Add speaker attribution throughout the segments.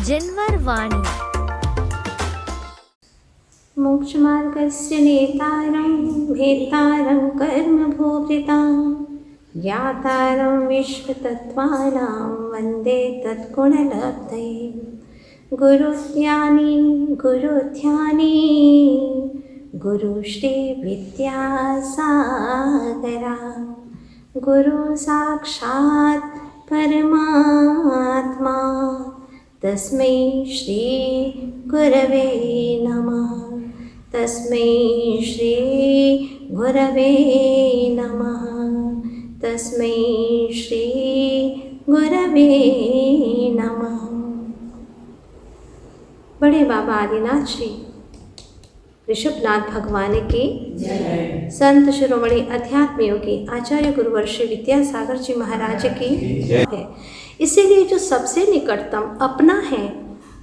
Speaker 1: जन्वर्वाणी।
Speaker 2: मोक्षमार्गस्य नेतारं भेतारं कर्मभोक्तां ज्ञातारं विश्वतत्त्वानां वन्दे तत्गुणलब्धये। गुरुज्ञानी गुरुध्यानी गुरुश्री विद्यासागरा गुरु साक्षात् परमात्मा तस्मै श्री गुरवे नमः। तस्मै श्री गुरवे नमः। तस्मै श्री गुरवे नमः। बड़े बाबा आदिनाथ श्री ऋषभनाथ भगवान की संत शिरोमणि अध्यात्म योगी आचार्य गुरुवर श्री विद्यासागर जी महाराज की है। इसीलिए जो सबसे निकटतम अपना है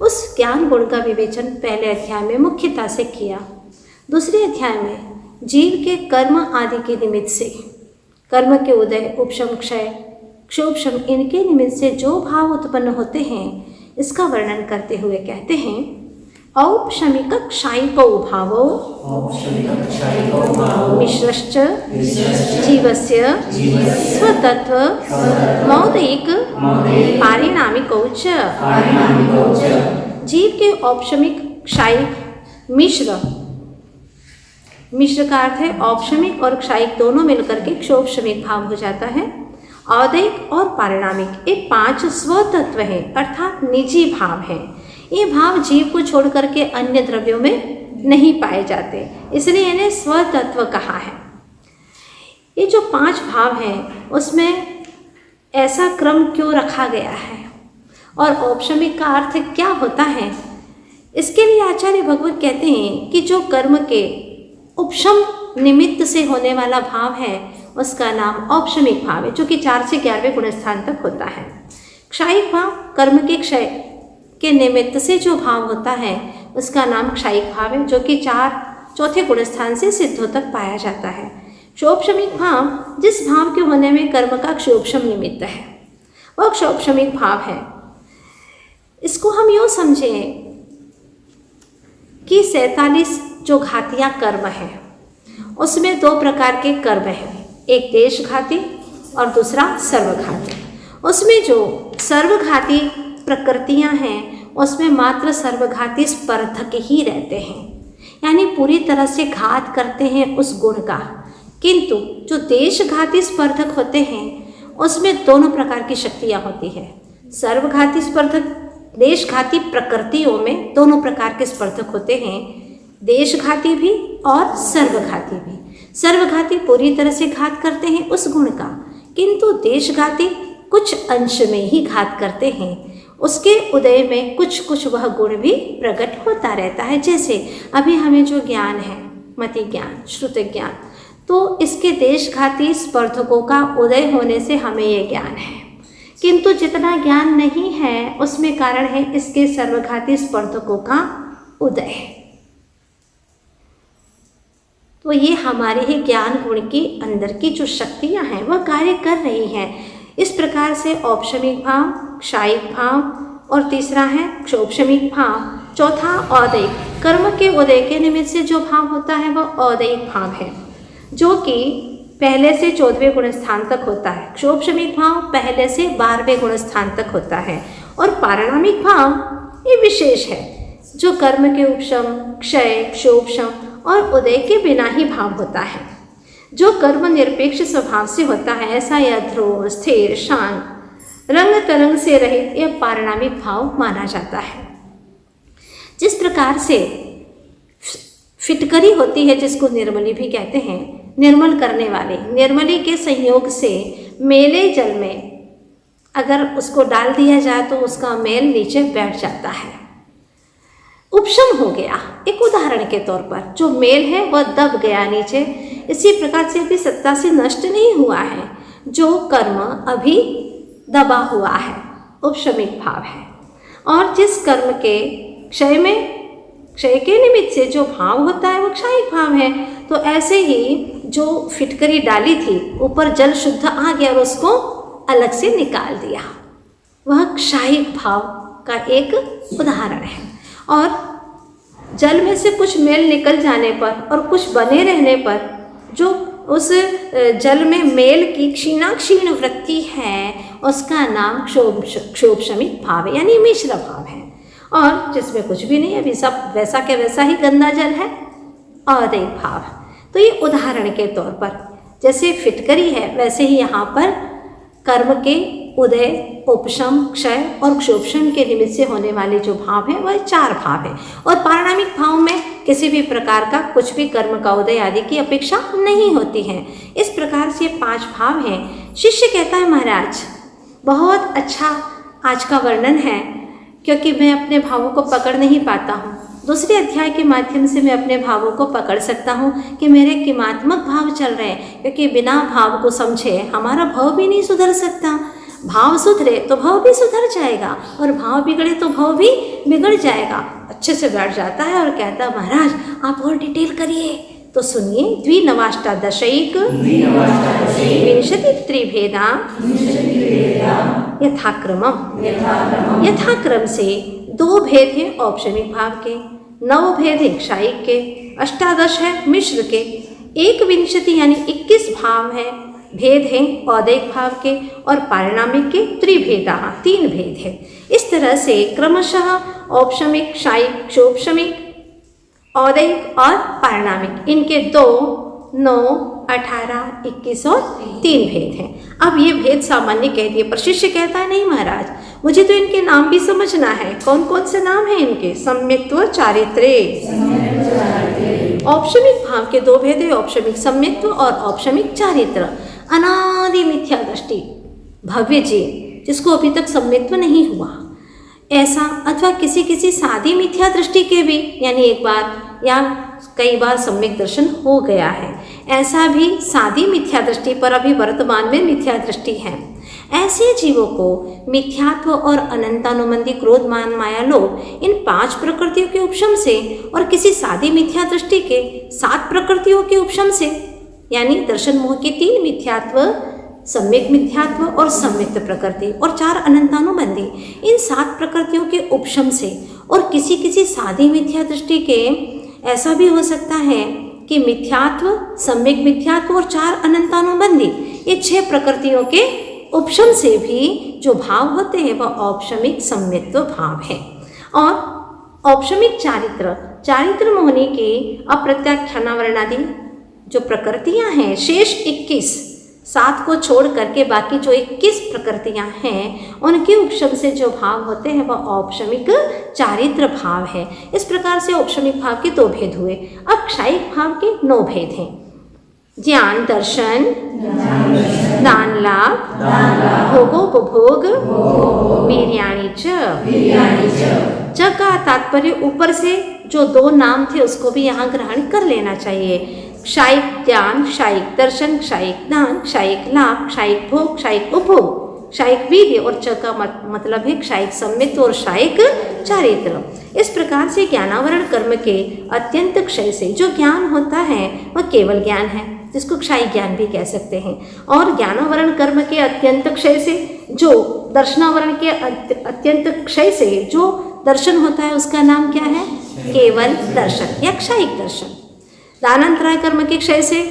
Speaker 2: उस ज्ञान गुण का विवेचन पहले अध्याय में मुख्यता से किया। दूसरे अध्याय में जीव के कर्म आदि के निमित्त से कर्म के उदय उपशम क्षय क्षोभशम इनके निमित्त से जो भाव उत्पन्न होते हैं इसका वर्णन करते हुए कहते हैं औपशमिक क्षायिको भावो मिश्रश्च जीवस्य स्वतत्व मौलिक पारिणामिको च। जीव के औपशमिक क्षायिक मिश्र का अर्थ है औपशमिक और क्षायिक दोनों मिलकर के क्षोभशमिक भाव हो जाता है। औदैक और पारिणामिक ये 5 स्वतत्व हैं अर्थात निजी भाव हैं। ये भाव जीव को छोड़ करके अन्य द्रव्यों में नहीं पाए जाते, इसलिए इन्हें स्वतत्व कहा है। ये जो 5 भाव हैं उसमें ऐसा क्रम क्यों रखा गया है और औपशमिक का अर्थ क्या होता है, इसके लिए आचार्य भगवत कहते हैं कि जो कर्म के उपशम निमित्त से होने वाला भाव है उसका नाम औपशमिक भाव है, जो कि 4 से 11वें गुण स्थान तक होता है। क्षायिक भाव कर्म के क्षय के निमित्त से जो भाव होता है उसका नाम क्षायिक भाव है, जो कि 4 गुण स्थान से सिद्धों तक पाया जाता है। क्षोभशमिक भाव जिस भाव के होने में कर्म का क्षोभशम निमित्त है वह क्षोभशमिक भाव है। इसको हम यूँ समझें कि 47 जो घातियाँ कर्म हैं उसमें 2 प्रकार के कर्म हैं, एक देशघाती और दूसरा सर्वघाती। उसमें जो सर्वघाती प्रकृतियां हैं उसमें मात्र सर्वघाती स्पर्धक ही रहते हैं, यानी पूरी तरह से घात करते हैं उस गुण का। किंतु जो देशघाती स्पर्धक होते हैं उसमें दोनों प्रकार की शक्तियां होती है। सर्वघाती स्पर्धक देशघाती प्रकृतियों में दोनों प्रकार के स्पर्धक होते हैं, देशघाती भी और सर्वघाती भी। सर्वघाती पूरी तरह से घात करते हैं उस गुण का, किंतु देशघाती कुछ अंश में ही घात करते हैं। उसके उदय में कुछ कुछ वह गुण भी प्रकट होता रहता है। जैसे अभी हमें जो ज्ञान है मति ज्ञान श्रुति ज्ञान, तो इसके देशघाती स्पर्धकों का उदय होने से हमें ये ज्ञान है, किंतु जितना ज्ञान नहीं है उसमें कारण है इसके सर्वघाती स्पर्धकों का उदय। तो ये हमारे ही ज्ञान गुण के अंदर की जो शक्तियाँ हैं वह कार्य कर रही हैं। इस प्रकार से औपशमिक भाव, क्षायिक भाव और तीसरा है क्षोभशमिक भाव। चौथा औदैक, कर्म के उदय के निमित्त से जो भाव होता है वह औदैक भाव है, जो कि पहले से 14वें गुण स्थान तक होता है। क्षोभशमिक भाव पहले से 12वें गुण स्थान तक होता है। और पारिणामिक भाव ये विशेष है, जो कर्म के उपशम क्षय क्षोभशम और उदय के बिना ही भाव होता है, जो कर्म निरपेक्ष स्वभाव से होता है। ऐसा यह ध्रुव स्थिर शांत रंग तरंग से रहित यह पारिणामिक भाव माना जाता है। जिस प्रकार से फिटकरी होती है जिसको निर्मली भी कहते हैं, निर्मल करने वाले, निर्मली के संयोग से मेले जल में अगर उसको डाल दिया जाए तो उसका मेल नीचे बैठ जाता है, उपशम हो गया। एक उदाहरण के तौर पर जो मेल है वह दब गया नीचे। इसी प्रकार से अभी सत्ता से नष्ट नहीं हुआ है, जो कर्म अभी दबा हुआ है उपशमिक भाव है। और जिस कर्म के क्षय के निमित्त से जो भाव होता है वो क्षायिक भाव है। तो ऐसे ही जो फिटकरी डाली थी ऊपर जल शुद्ध आ गया और उसको अलग से निकाल दिया, वह क्षायिक भाव का एक उदाहरण है। और जल में से कुछ मेल निकल जाने पर और कुछ बने रहने पर जो उस जल में मेल की क्षीणाक्षीण वृत्ति है उसका नाम क्षोभशमिक भाव है, यानी मिश्र भाव है। और जिसमें कुछ भी नहीं, अभी सब वैसा के वैसा ही गंदा जल है, अदैक भाव। तो ये उदाहरण के तौर पर जैसे फिटकरी है वैसे ही यहाँ पर कर्म के उदय, उपशम, क्षय और क्षोभशम के निमित्त से होने वाले जो भाव है वह 4 भाव है। और पारिणामिक भाव में किसी भी प्रकार का कुछ भी कर्म का उदय आदि की अपेक्षा नहीं होती है। इस प्रकार से 5 भाव हैं। शिष्य कहता है महाराज बहुत अच्छा आज का वर्णन है, क्योंकि मैं अपने भावों को पकड़ नहीं पाता हूँ। दूसरे अध्याय के माध्यम से मैं अपने भावों को पकड़ सकता हूँ कि मेरे किमात्मक भाव चल रहे हैं, क्योंकि बिना भाव को समझे हमारा भाव भी नहीं सुधर सकता। भाव सुधरे तो भाव भी सुधर जाएगा और भाव बिगड़े तो भाव भी बिगड़ जाएगा। अच्छे से बैठ जाता है और कहता है महाराज आप और डिटेल करिए। तो सुनिए, द्विनवाष्टादशैक विंशति त्रिभेदा यथाक्रमम। यथाक्रम से 2 भेद हैं औपशमिक भाव के, 9 भेद है क्षायिक के, 18 है मिश्र के, 1 यानी 21 भाव है भेद हैं औदैक भाव के और पारिणामिक के त्रिभेदा 3 भेद है। इस तरह से क्रमशः औपशमिक, क्षायिक, क्षोभशमिक, औदैक और पारिणामिक इनके 2, 9, 18, 21 और 3 भेद हैं। अब ये भेद सामान्य कह दिए, पर शिष्य कहता है नहीं महाराज मुझे तो इनके नाम भी समझना है। कौन कौन से नाम हैं इनके? सम्यक्त्व, चारित्र्य। औपशमिक भाव के 2 भेद है, औपशमिक सम्यक्त्व और औपशमिक चारित्र। अनादि मिथ्या दृष्टि भव्य जी जिसको अभी तक सम्यक्त्व नहीं हुआ ऐसा, अथवा किसी सादी मिथ्या दृष्टि के भी यानी एक बार या कई बार सम्यक दर्शन हो गया है, ऐसा भी सादी मिथ्या दृष्टि पर अभी वर्तमान में मिथ्या दृष्टि है। ऐसे जीवों को मिथ्यात्व और अनंतानुबंधी क्रोध, मान, माया, लोभ इन 5 प्रकृतियों के उपशम से और किसी सादी मिथ्या दृष्टि के 7 प्रकृतियों के उपशम से यानी दर्शन मोह की 3 मिथ्यात्व, सम्यक मिथ्यात्व और सम्यक्त प्रकृति और 4 अनंतानुबंधी, इन 7 प्रकृतियों के उपशम से और किसी सादी मिथ्या दृष्टि के ऐसा भी हो सकता है कि मिथ्यात्व, सम्यक मिथ्यात्व और 4 अनंतानुबंधी ये 6 प्रकृतियों के उपशम से भी जो भाव होते हैं वह औपशमिक सम्यक्त्व भाव है। और औपशमिक चारित्र मोहनी की अप्रत्याख्यानावरणादि जो प्रकृतियां हैं शेष 21, 7 को छोड़ करके बाकी जो 21 प्रकृतियां हैं उनके उपशम से जो भाव होते हैं वह औपशमिक चारित्र भाव है। इस प्रकार से औपशमिक भाव के 2 भेद हुए। अब क्षायिक भाव के 9 भेद हैं। ज्ञान, दर्शन, दान, लाभ, भोगोपभोग, वीर्याणि च का तात्पर्य ऊपर से जो 2 नाम थे उसको भी यहाँ ग्रहण कर लेना चाहिए। क्षायिक ज्ञान, क्षायिक दर्शन, क्षायिक दान, क्षायिक लाभ, क्षायिक भोग, क्षायिक उपभोग, क्षायिक वीर्य और च का मतलब है क्षायिक सम्यक्त्व और क्षायिक चारित्र। इस प्रकार से ज्ञानावरण कर्म के अत्यंत क्षय से जो ज्ञान होता है वह केवल ज्ञान है, जिसको क्षायिक ज्ञान भी कह सकते हैं। और ज्ञानावरण कर्म के अत्यंत क्षय से जो दर्शनावरण के अत्यंत क्षय से जो दर्शन होता है उसका नाम क्या है? केवल दर्शन या क्षायिक दर्शन। दानांतराय कर्म के क्षय से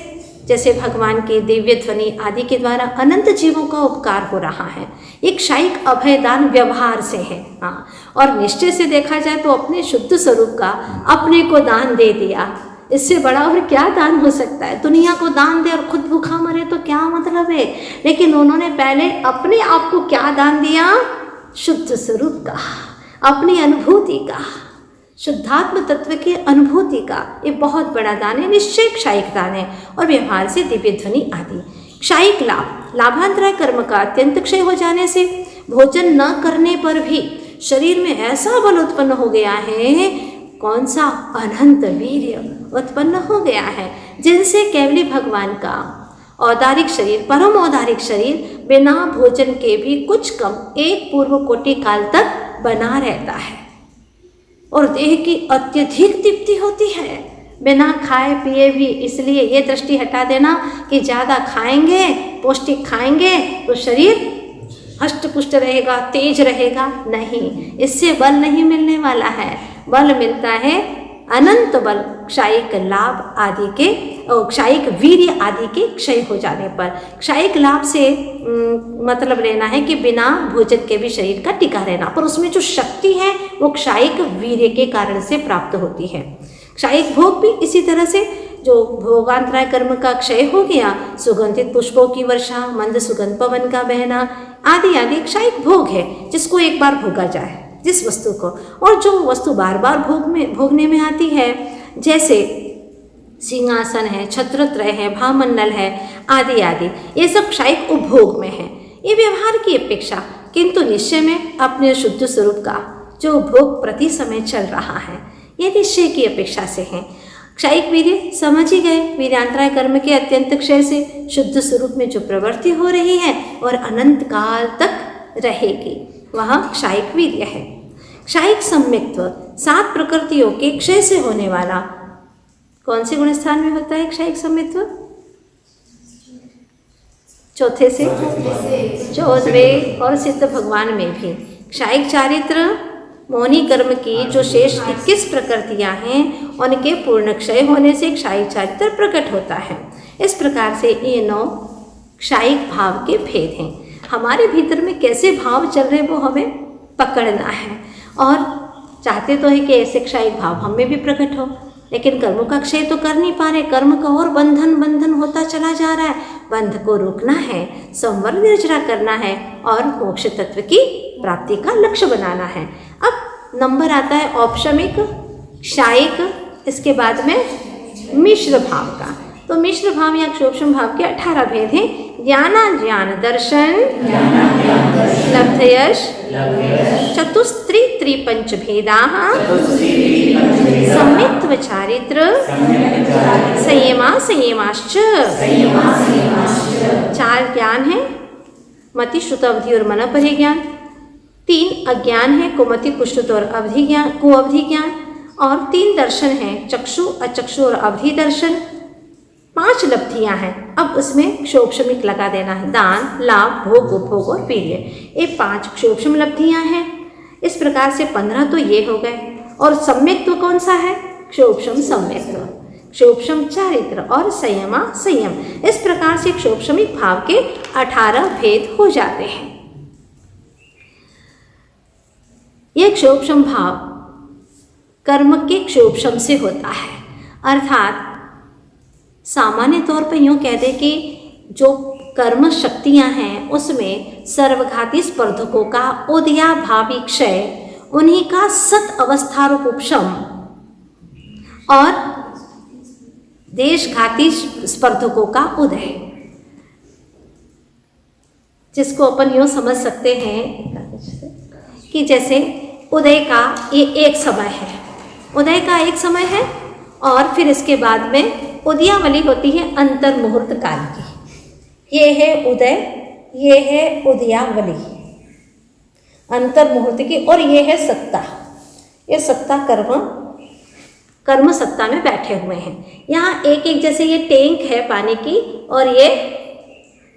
Speaker 2: जैसे भगवान के दिव्य ध्वनि आदि के द्वारा अनंत जीवों का उपकार हो रहा है, एक क्षायिक अभयदान व्यवहार से है। हाँ, और निश्चय से देखा जाए तो अपने शुद्ध स्वरूप का अपने को दान दे दिया, इससे बड़ा और क्या दान हो सकता है? दुनिया को दान दे और खुद भूखा मरे तो क्या मतलब है? लेकिन उन्होंने पहले अपने आप को क्या दान दिया? शुद्ध स्वरूप का, अपनी अनुभूति का, शुद्धात्म तत्व की अनुभूति का। ये बहुत बड़ा दान है, निश्चय क्षायिक दान है। और व्यवहार से दिव्य ध्वनि आदि। क्षायिक लाभ, लाभांतराय कर्म का अत्यंत क्षय हो जाने से भोजन न करने पर भी शरीर में ऐसा बल उत्पन्न हो गया है, कौन सा? अनंत वीर्य उत्पन्न हो गया है, जिनसे केवली भगवान का औदारिक शरीर, परम औदारिक शरीर बिना भोजन के भी कुछ कम 1 पूर्व कोटि काल तक बना रहता है और देह की अत्यधिक तृप्ति होती है बिना खाए पिए भी। इसलिए ये दृष्टि हटा देना कि ज़्यादा खाएंगे, पौष्टिक खाएंगे तो शरीर हष्ट पुष्ट रहेगा, तेज रहेगा, नहीं, इससे बल नहीं मिलने वाला है। बल मिलता है अनंत बल क्षयिक लाभ आदि के, क्षयिक वीर्य आदि के क्षय हो जाने पर। क्षयिक लाभ से मतलब लेना है कि बिना भोजन के भी शरीर का टिका रहना, पर उसमें जो शक्ति है वो क्षयिक वीर्य के कारण से प्राप्त होती है। क्षयिक भोग भी इसी तरह से, जो भोगांतराय कर्म का क्षय हो गया, सुगंधित पुष्पों की वर्षा, मंद सुगंध पवन का बहना आदि आदि क्षयिक भोग है, जिसको एक बार भोगा जाए जिस वस्तु को, और जो वस्तु बार बार भोगने में आती है, जैसे सिंहासन है, छत्रत्रय है, भामंडल है आदि आदि, ये सब क्षयिक उपभोग में है। ये व्यवहार की अपेक्षा, किंतु निश्चय में अपने शुद्ध स्वरूप का जो भोग प्रति समय चल रहा है, ये निश्चय की अपेक्षा से है। क्षयिक वीर्य समझ ही गए, वीर्यांतराय कर्म के अत्यंत क्षय से शुद्ध स्वरूप में जो प्रवृत्ति हो रही है और अनंत काल तक रहेगी, वह क्षयिक वीर्य है। क्षयिक सम्यक्त्व 7 प्रकृतियों के क्षय से होने वाला कौन से गुण स्थान में होता है? क्षयिक सम्यक्त्व चौथे से 14वें और सिद्ध भगवान में भी। क्षयिक चारित्र मौनी कर्म की जो शेष 21 प्रकृतियां हैं, उनके पूर्ण क्षय होने से क्षयिक चारित्र प्रकट होता है। इस प्रकार से ये 9 क्षयिक भाव के भेद हैं। हमारे भीतर में कैसे भाव चल रहे वो हमें पकड़ना है, और चाहते तो है कि ऐसे क्षयिक भाव हम में भी प्रकट हो, लेकिन कर्मों का क्षय तो कर नहीं पा रहे, कर्म का और बंधन होता चला जा रहा है। बंध को रोकना है, संवर निर्जरा करना है और मोक्ष तत्व की प्राप्ति का लक्ष्य बनाना है। अब नंबर आता है औपशमिक, क्षयिक, इसके बाद में मिश्र भाव का। तो मिश्र भाव या क्षोभम भाव के 18 भेद हैं। ज्ञान दर्शन, लब्धयश, चतुस्त्री त्रिपंच भेदा, सम्यक्त्व चारित्र, संयमाश्च। 4 ज्ञान है, मति श्रुत अवधि और मन परिज्ञान। 3 अज्ञान है, कुमति कुश्रुत और अवधि ज्ञान, कुअवधि ज्ञान। और 3 दर्शन हैं, चक्षु, अचक्षु और अवधि दर्शन। 5 लब्धियां हैं, अब उसमें क्षोभशमिक लगा देना है, दान, लाभ, भोग, उपभोग और वीर्य। ये 5 क्षोभशम लब्धियां हैं। इस प्रकार से 15 तो ये हो गए। और सम्यक्त्व कौन सा है? क्षोभशम सम्यक्त्व, क्षोभशम चारित्र और संयम। इस प्रकार से क्षोभशमिक भाव के 18 भेद हो जाते हैं। यह क्षोभशम भाव कर्म के क्षोभशम से होता है, अर्थात सामान्य तौर पर यूँ कह दे कि जो कर्म शक्तियाँ हैं उसमें सर्वघाती स्पर्धकों का उदयाभावी क्षय, उन्हीं का सत अवस्थारूप उपशम और देशघाती स्पर्धकों का उदय, जिसको अपन यूँ समझ सकते हैं कि जैसे उदय का ये एक समय है, उदय का एक समय है, और फिर इसके बाद में उदयावली होती है अंतर मुहूर्त काल की। ये है उदय, ये है उदयावली अंतर मुहूर्त की, और ये है सत्ता। ये सत्ता कर्म सत्ता में बैठे हुए हैं। यहाँ एक एक, जैसे ये टैंक है पानी की, और ये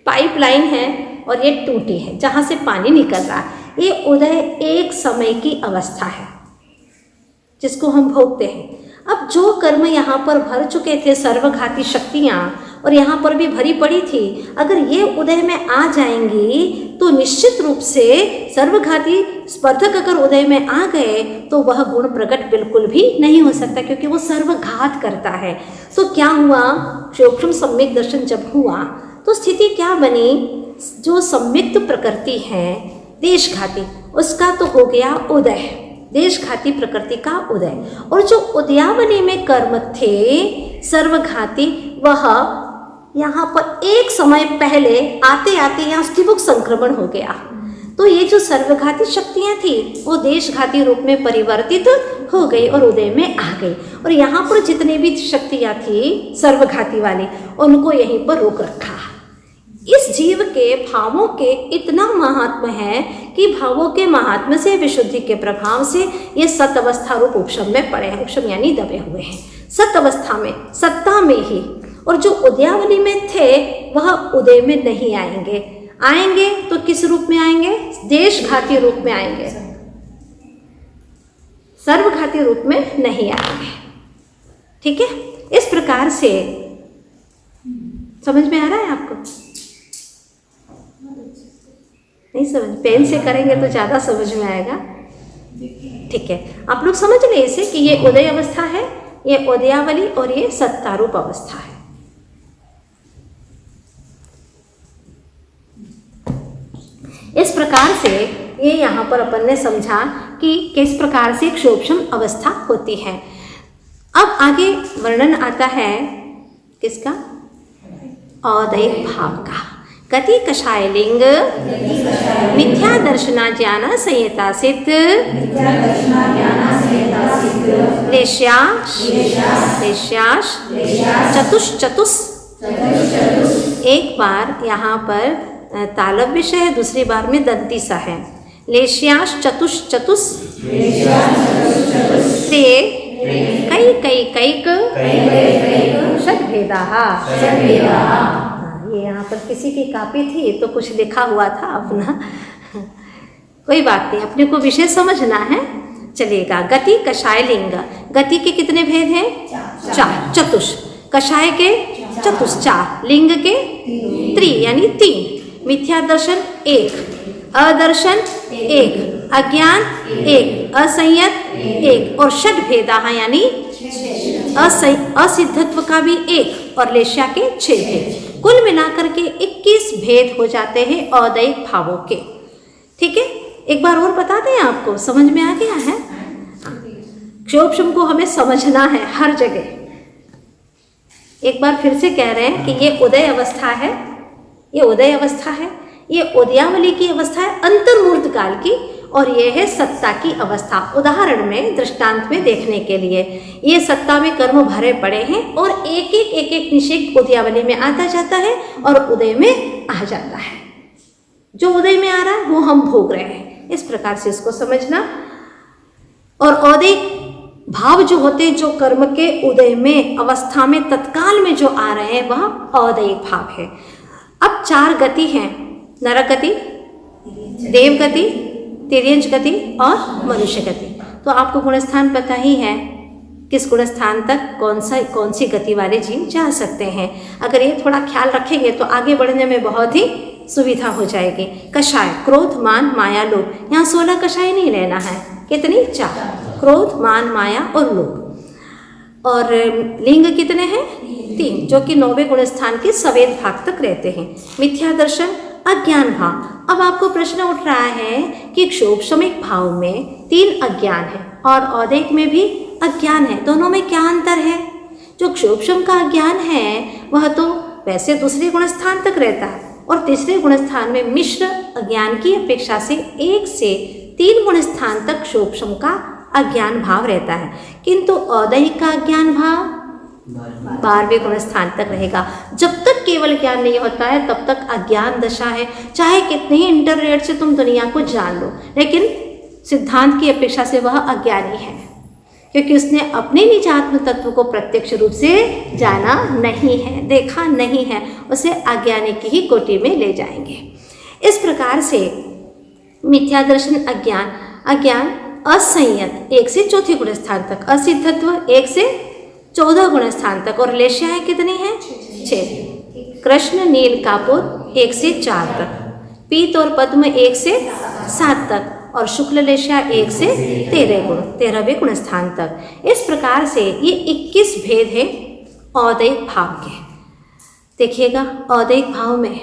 Speaker 2: पाइपलाइन है, और ये टूटी है जहाँ से पानी निकल रहा है। ये उदय एक समय की अवस्था है जिसको हम भोगते हैं। अब जो कर्म यहाँ पर भर चुके थे, सर्वघाती शक्तियाँ, और यहाँ पर भी भरी पड़ी थी, अगर ये उदय में आ जाएंगी तो निश्चित रूप से सर्वघाती स्पर्धक अगर उदय में आ गए तो वह गुण प्रकट बिल्कुल भी नहीं हो सकता, क्योंकि वो सर्वघात करता है। तो क्या हुआ? सूक्ष्म सम्यक दर्शन जब हुआ तो स्थिति क्या बनी? जो सम्यक्त प्रकृति है देशघाती, उसका तो हो गया उदय, देशघाती प्रकृति का उदय। और जो उदयावली में कर्म थे सर्वघाती, वह यहाँ पर एक समय पहले आते आते यहाँ स्थिमुख संक्रमण हो गया। तो ये जो सर्वघाती शक्तियाँ थी वो देशघाती रूप में परिवर्तित हो गई और उदय में आ गई। और यहाँ पर जितने भी शक्तियाँ थी सर्वघाती वाली, उनको यहीं पर रोक रखा। इस जीव के भावों के इतना महात्म्य है कि भावों के महात्म्य से, विशुद्धि के प्रभाव से ये सत अवस्था रूप उपशम में पड़े हैं। उपशम यानी दबे हुए हैं सत अवस्था में, सत्ता में ही। और जो उदयावली में थे वह उदय में नहीं आएंगे। आएंगे तो किस रूप में आएंगे? देशघाती रूप में आएंगे, सर्वघाती रूप में नहीं आएंगे। ठीक है, इस प्रकार से समझ में आ रहा है आपको? नहीं समझ? पेन से करेंगे तो ज़्यादा समझ में आएगा। ठीक है, आप लोग समझ लें इसे कि ये उदय अवस्था है, ये उदयावली और ये सत्तारूप अवस्था है। इस प्रकार से ये यहाँ पर अपन ने समझा कि किस प्रकार से क्षोभशम अवस्था होती है। अब आगे वर्णन आता है किसका? औदैक भाव का। गति कषाय लिंग मिथ्या दर्शना ज्ञान संहिता सिद्ध लेश्याश चतुष। एक बार यहाँ पर तालव्य विषय है, दूसरी बार में दंती सा है। लेश्याश चतुष ते कैक षड्भेदाः। ये यहाँ पर किसी की कॉपी थी तो कुछ लिखा हुआ था अपना, कोई बात नहीं, अपने को विषय समझना है, चलेगा। गति कषाय लिंग, गति के कितने भेद हैं? 4। चतुष, कषाय के चतुष 4, लिंग के 3 यानी 3, मिथ्या दर्शन 1, अदर्शन 1, अज्ञान 1, असंयत 1 और षड्भेदाः यानी असिद्धत्व का भी 1 और लेश्या के 6 भेद। कुल मिलाकर के 21 भेद हो जाते हैं औदैक भावों के। ठीक है, एक बार और बता दें आपको, समझ में आ गया है? क्षोभशम को हमें समझना है हर जगह। एक बार फिर से कह रहे हैं कि ये उदय अवस्था है, ये उदय अवस्था है, ये उदयावली की अवस्था है अंतर्मूर्त काल की, और ये है सत्ता की अवस्था। उदाहरण में, दृष्टांत में देखने के लिए, ये सत्ता में कर्म भरे पड़े हैं और एक एक निषेध उदयावली में आता जाता है और उदय में आ जाता है। जो उदय में आ रहा है वो हम भोग रहे हैं, इस प्रकार से इसको समझना। और औदैक भाव जो होते हैं, जो कर्म के उदय में अवस्था में तत्काल में जो आ रहे हैं, वह औदैक भाव है। अब 4 गति हैं, नरक गति, देव गति, तिर्यंच गति और मनुष्य गति। तो आपको गुणस्थान पता ही है, किस गुणस्थान तक कौन सी गति वाले जीव जा सकते हैं। अगर ये थोड़ा ख्याल रखेंगे तो आगे बढ़ने में बहुत ही सुविधा हो जाएगी। कषाय, क्रोध, मान, माया, लोभ। यहाँ 16 कषाय नहीं लेना है, कितनी? 4, क्रोध, मान, माया और लोभ। और लिंग कितने हैं? 3, जो कि 9वें गुणस्थान के सवेद भाग तक रहते हैं। मिथ्या दर्शन, अज्ञान भाव। अब आपको प्रश्न उठ रहा है कि क्षोभशमिक भाव में 3 अज्ञान है और औदैक में भी अज्ञान है, दोनों में क्या अंतर है? जो क्षोभशम का अज्ञान है वह तो वैसे दूसरे गुणस्थान तक रहता है और तीसरे गुणस्थान में मिश्र अज्ञान की अपेक्षा से 1 से 3 गुणस्थान तक क्षोभशम का अज्ञान भाव रहता है, किंतु औदैक का अज्ञान भाव 12वें गुणस्थान तक रहेगा। जब तक केवल ज्ञान नहीं होता है तब तक अज्ञान दशा है। चाहे कितने ही इंटरनेट से तुम दुनिया को जान लो, लेकिन सिद्धांत की अपेक्षा से वह अज्ञानी है, क्योंकि उसने अपने निज आत्म तत्व को प्रत्यक्ष रूप से जाना नहीं है, देखा नहीं है, उसे अज्ञानी की ही कोटि में ले जाएंगे। इस प्रकार से मिथ्या दर्शन अज्ञान असंयत 1 से 4 गुणस्थान तक, असिद्धत्व 1 से 14 गुणस्थान तक, और लेश्याएँ कितनी हैं? 6। कृष्ण, नील, कापुर 1 से 4 तक, पीत और पद्म 1 से 7 तक, और शुक्ल लेश्या 1 से 13वें गुणस्थान तक। इस प्रकार से ये 21 भेद हैं औदैक भाव के। देखिएगा, औदैक भाव में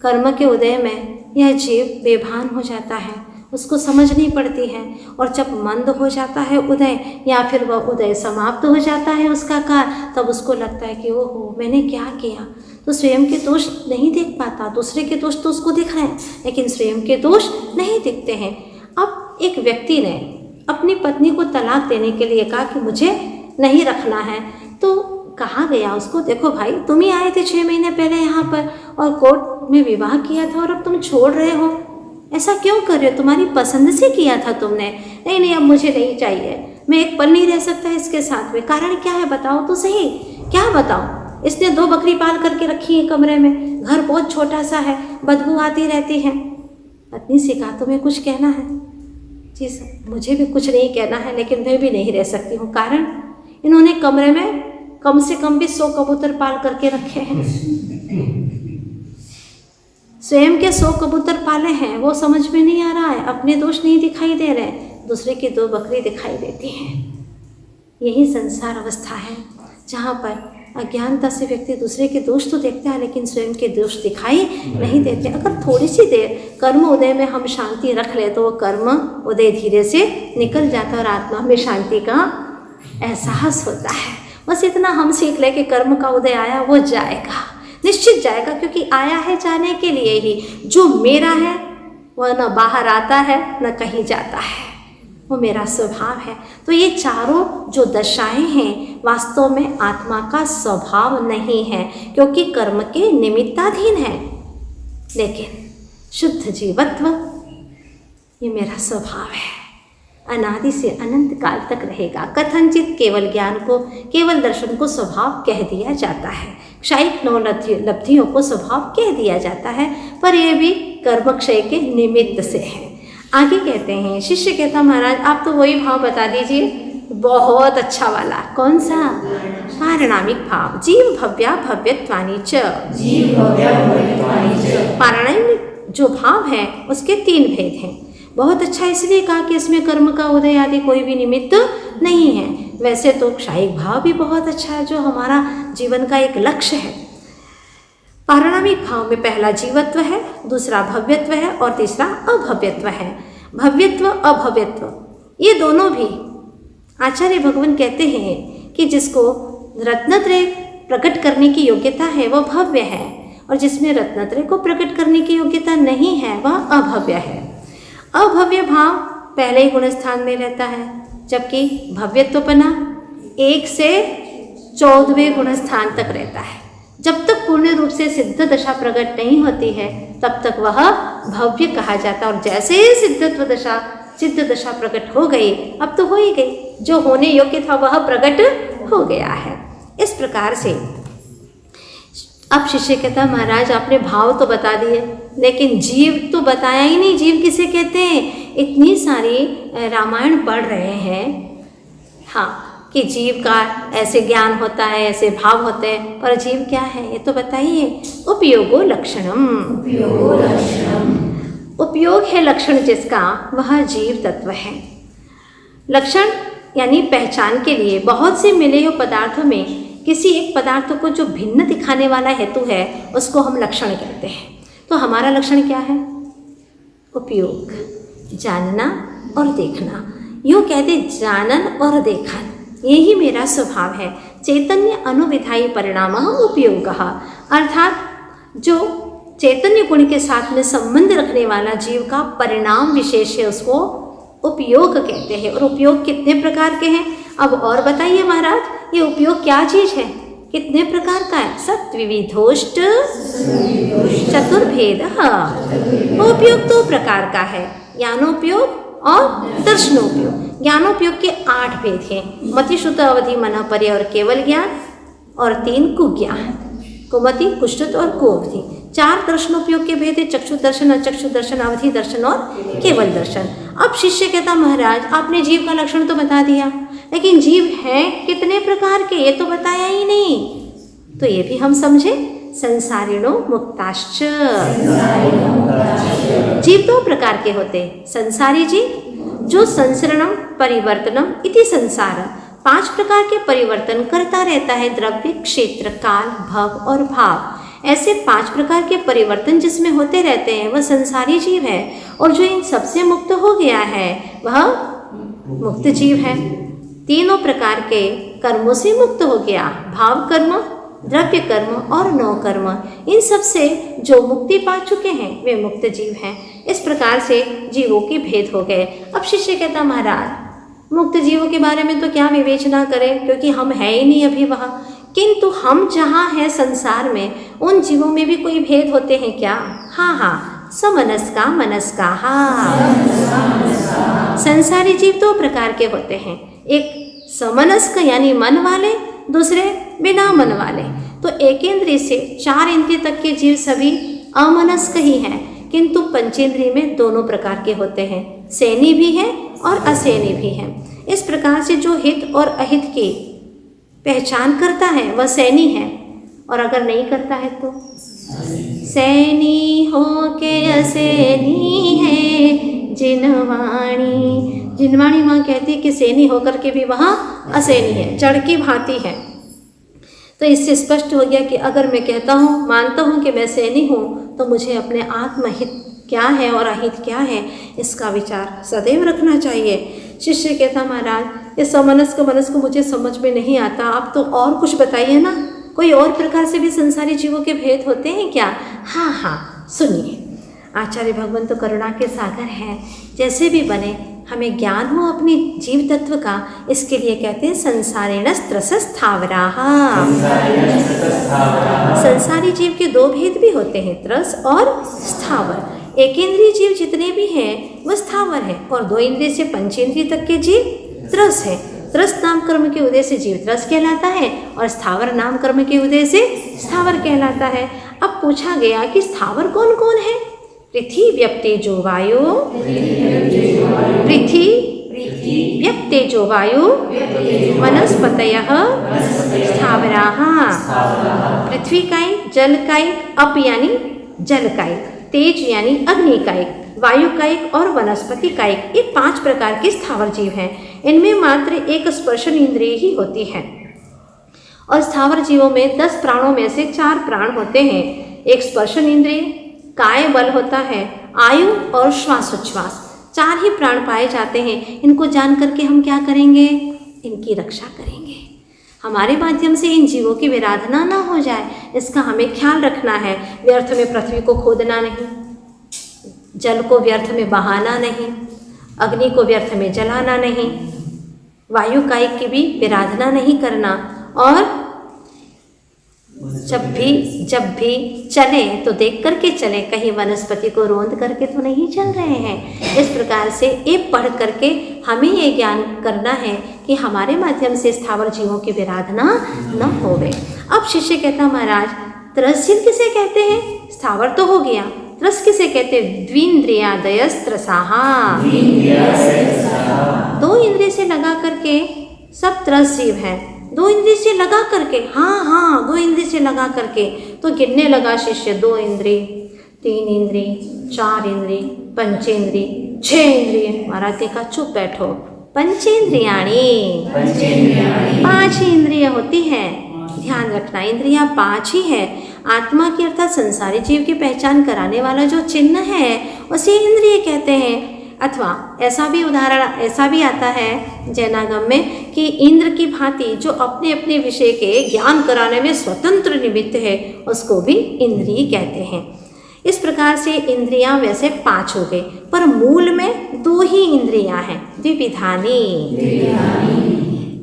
Speaker 2: कर्म के उदय में यह जीव बेभान हो जाता है, उसको समझ नहीं पड़ती है, और जब मंद हो जाता है उदय, या फिर वह उदय समाप्त हो जाता है उसका काल, तब उसको लगता है कि ओहो मैंने क्या किया। तो स्वयं के दोष नहीं देख पाता, दूसरे के दोष तो उसको दिख रहे हैं, लेकिन स्वयं के दोष नहीं दिखते हैं। अब एक व्यक्ति ने अपनी पत्नी को तलाक देने के लिए कहा कि मुझे नहीं रखना है, तो कहा गया उसको, देखो भाई तुम ही आए थे 6 महीने पहले यहाँ पर और कोर्ट में विवाह किया था, और अब तुम छोड़ रहे हो, ऐसा क्यों कर रहे हो? तुम्हारी पसंद से किया था तुमने। नहीं, अब मुझे नहीं चाहिए, मैं एक पल नहीं रह सकता इसके साथ में। कारण क्या है बताओ तो सही, क्या बताओ? इसने 2 बकरी पाल करके रखी है कमरे में, घर बहुत छोटा सा है, बदबू आती रहती है। पत्नी से कहा तुम्हें कुछ कहना है? जी सर, मुझे भी कुछ नहीं कहना है, लेकिन मैं भी नहीं रह सकती हूँ। कारण इन्होंने कमरे में कम से कम भी 100 कबूतर पाल करके रखे हैं। स्वयं के 100 कबूतर पाले हैं, वो समझ में नहीं आ रहा है, अपने दोष नहीं दिखाई दे रहे, दूसरे की 2 बकरी दिखाई देती हैं। यही संसार अवस्था है जहाँ पर अज्ञानता से व्यक्ति दूसरे के दोष तो देखता है, लेकिन स्वयं के दोष दिखाई नहीं देते। अगर थोड़ी सी देर कर्म उदय में हम शांति रख ले तो वो कर्म उदय धीरे से निकल जाता है और आत्मा में शांति का एहसास होता है। बस इतना हम सीख ले कि कर्म का उदय आया, वो जाएगा, निश्चित जाएगा, क्योंकि आया है जाने के लिए ही। जो मेरा है वह न बाहर आता है न कहीं जाता है, वो मेरा स्वभाव है। तो ये चारों जो दशाएं हैं वास्तव में आत्मा का स्वभाव नहीं है, क्योंकि कर्म के निमित्ताधीन है। लेकिन शुद्ध जीवत्व ये मेरा स्वभाव है, अनादि से अनंत काल तक रहेगा। कथनचित केवल ज्ञान को, केवल दर्शन को स्वभाव कह दिया जाता है, क्षयिक 9 लब्धियों को स्वभाव कह दिया जाता है, पर यह भी कर्म क्षय के निमित्त से है। आगे कहते हैं, शिष्य कहता महाराज आप तो वही भाव बता दीजिए, बहुत अच्छा वाला। कौन सा? पारिणामिक भाव। जीव भव्या भव्यत्वानि च। पारिणामिक जो भाव है उसके 3 भेद हैं। बहुत अच्छा इसलिए कहा कि इसमें कर्म का उदय आदि कोई भी निमित्त नहीं है। वैसे तो क्षयिक भाव भी बहुत अच्छा है, जो हमारा जीवन का एक लक्ष्य है। पारिणामिक भाव में पहला जीवत्व है, दूसरा भव्यत्व है और तीसरा अभव्यत्व है। भव्यत्व अभव्यत्व ये दोनों भी आचार्य भगवान कहते हैं कि जिसको रत्नत्रय प्रकट करने की योग्यता है वह भव्य है, और जिसमें रत्नत्रय को प्रकट करने की योग्यता नहीं है वह अभव्य है। अभव्य भाव पहले ही गुण स्थान में रहता है, जबकि भव्यत्वपना 1 से 14वें गुण स्थान तक रहता है। जब तक पूर्ण रूप से सिद्ध दशा प्रकट नहीं होती है तब तक वह भव्य कहा जाता है। और जैसे ही सिद्ध दशा प्रकट हो गई, अब तो हो ही गई, जो होने योग्य था वह प्रकट हो गया है। इस प्रकार से अब शिष्य कहता महाराज आपने भाव तो बता दिए, लेकिन जीव तो बताया ही नहीं। जीव किसे कहते हैं? इतनी सारी रामायण पढ़ रहे हैं, हाँ, कि जीव का ऐसे ज्ञान होता है, ऐसे भाव होते हैं, पर जीव क्या है ये तो बताइए। उपयोगो लक्षणम। उपयोग है लक्षण जिसका, वह जीव तत्व है। लक्षण यानी पहचान के लिए बहुत से मिले हुए पदार्थों में किसी एक पदार्थ को जो भिन्न दिखाने वाला हेतु है उसको हम लक्षण कहते हैं। तो हमारा लक्षण क्या है? उपयोग, जानना और देखना। यूँ कहते जानन और देखन, यही मेरा स्वभाव है। चैतन्य अनुविधायी परिणाम उपयोग, अर्थात जो चैतन्य गुण के साथ में संबंध रखने वाला जीव का परिणाम विशेष है उसको उपयोग कहते हैं। और उपयोग कितने प्रकार के हैं? अब और बताइए महाराज, ये उपयोग क्या चीज है, कितने प्रकार का है? सत्विविधोष्ट चतुर्भेद। उपयोग 2 प्रकार का है, ज्ञानोपयोग और दर्शनोपयोग। ज्ञानोपयोग के 8 भेद हैं, मतिश्रुत अवधि मन पर्य और केवल ज्ञान, और 3 कुज्ञान, कुमति कुश्रुत और कुअवधि। 4 दर्शनोपयोग के भेद है, चक्षु दर्शन, अचक्षु दर्शन, अवधि दर्शन और केवल दर्शन। अब शिष्य कहता महाराज आपने जीव का लक्षण तो बता दिया, लेकिन जीव है कितने प्रकार के ये तो बताया ही नहीं। तो ये भी हम समझे, संसारिणो मुक्ताश्च। जीव 2 प्रकार के होते हैं, संसारी जीव जो संसरणम परिवर्तनम इति संसार, 5 प्रकार के परिवर्तन करता रहता है, द्रव्य, क्षेत्र, काल, भव और भाव। ऐसे 5 प्रकार के परिवर्तन जिसमें होते रहते हैं वह संसारी जीव है। और जो इन सबसे मुक्त हो गया है वह मुक्त जीव है। 3 प्रकार के कर्मों से मुक्त हो गया, भाव कर्म, द्रव्य कर्म और 9 कर्म। इन सब से जो मुक्ति पा चुके हैं वे मुक्त जीव हैं। इस प्रकार से जीवों के भेद हो गए। अब शिष्य कहता महाराज मुक्त जीवों के बारे में तो क्या विवेचना करें, क्योंकि हम है ही नहीं अभी वहाँ, किंतु हम जहाँ हैं संसार में उन जीवों में भी कोई भेद होते हैं क्या? हाँ, समनस्का मनस्का। संसारी जीव 2 प्रकार के होते हैं, एक समनस्क यानी मन वाले, दूसरे बिना मन वाले। तो एकेंद्रिय से 4 इंद्रिय तक के जीव सभी अमनस्क ही हैं, किंतु पंचेंद्रिय में दोनों प्रकार के होते हैं, सैनी भी है और असैनी भी है। इस प्रकार से जो हित और अहित की पहचान करता है वह सैनी है, और अगर नहीं करता है तो सैनी हो के असैनी है जिनवाणी। जिनवाणी माँ कहती है कि सैनी होकर के भी वह असैनी है, जड़ की भांति है। तो इससे स्पष्ट हो गया कि अगर मैं कहता हूँ, मानता हूँ कि मैं सैनी हूँ, तो मुझे अपने आत्महित क्या है और अहित क्या है इसका विचार सदैव रखना चाहिए। शिष्य कहता, महाराज ये समनस्क मनस्क मुझे समझ में नहीं आता, आप तो और कुछ बताइए ना, कोई और प्रकार से भी संसारी जीवों के भेद होते हैं क्या? हाँ, सुनिए। आचार्य भगवान तो करुणा के सागर हैं, जैसे भी बने हमें ज्ञान हो अपनी जीव तत्व का, इसके लिए कहते हैं संसारिणस्त्रसस्थावराः। संसारी जीव के 2 भेद भी होते हैं, त्रस और स्थावर। एकेंद्रीय जीव जितने भी हैं वह स्थावर है, और 2 इंद्रिय से 5 इंद्रिय तक के जीव त्रस है। त्रस नाम कर्म के उदय से जीव त्रस कहलाता है, और स्थावर नाम कर्म के उदय से स्थावर कहलाता है। अब पूछा गया कि स्थावर कौन कौन है? पृथ्वी व्यप्तेजो वायु, पृथ्वी व्यप्तेजो वायु वनस्पतयः स्थावराः। पृथ्वी कायिक, जल कायिक, अप यानी जल कायिक, तेज यानी अग्नि कायिक, वायु कायिक और वनस्पति कायिक, ये 5 प्रकार के स्थावर जीव हैं। इनमें मात्र एक स्पर्शन इंद्रिय ही होती है, और स्थावर जीवों में 10 प्राणों में से 4 प्राण होते हैं। एक स्पर्शन इंद्रिय, काय बल होता है, आयु और श्वासोच्छ्वास, 4 ही प्राण पाए जाते हैं। इनको जान करके हम क्या करेंगे? इनकी रक्षा करेंगे। हमारे माध्यम से इन जीवों की विराधना ना हो जाए, इसका हमें ख्याल रखना है। व्यर्थ में पृथ्वी को खोदना नहीं, जल को व्यर्थ में बहाना नहीं, अग्नि को व्यर्थ में जलाना नहीं, वायु कायिक की भी विराधना नहीं करना, और जब भी चले तो देख करके चले, कहीं वनस्पति को रोंद करके तो नहीं चल रहे हैं। इस प्रकार से ये पढ़ करके हमें ये ज्ञान करना है कि हमारे माध्यम से स्थावर जीवों की विराधना न होवे। अब शिष्य कहता, महाराज त्रस्य किसे कहते हैं? स्थावर तो हो गया, त्रस किसे कहते हैं? द्विन्द्रियादयस्त्रसाः। 2 इंद्रिय से लगा करके सब त्रस जीव है। 2 इंद्रिय से लगा करके, हाँ 2 इंद्रिय से लगा करके, तो गिनने लगा शिष्य। 2 इंद्रिय, 3 इंद्रिय, 4 इंद्रिय, पंचेंद्रिय, 6 इंद्रिय। महाराज ने कहा चुप बैठो, पंचेंद्रियाणि, 5 इंद्रिय होती है। ध्यान रखना, इंद्रियां 5 ही है। आत्मा की अर्थात संसारी जीव की पहचान कराने वाला जो चिन्ह है उसे इंद्रिय कहते हैं। अथवा ऐसा भी उदाहरण ऐसा भी आता है जैनागम में कि इंद्र की भांति जो अपने अपने विषय के ज्ञान कराने में स्वतंत्र निमित्त है, उसको भी इंद्रिय कहते हैं। इस प्रकार से इंद्रियां वैसे 5 हो गए, पर मूल में 2 ही इंद्रियां हैं, द्विविधानी।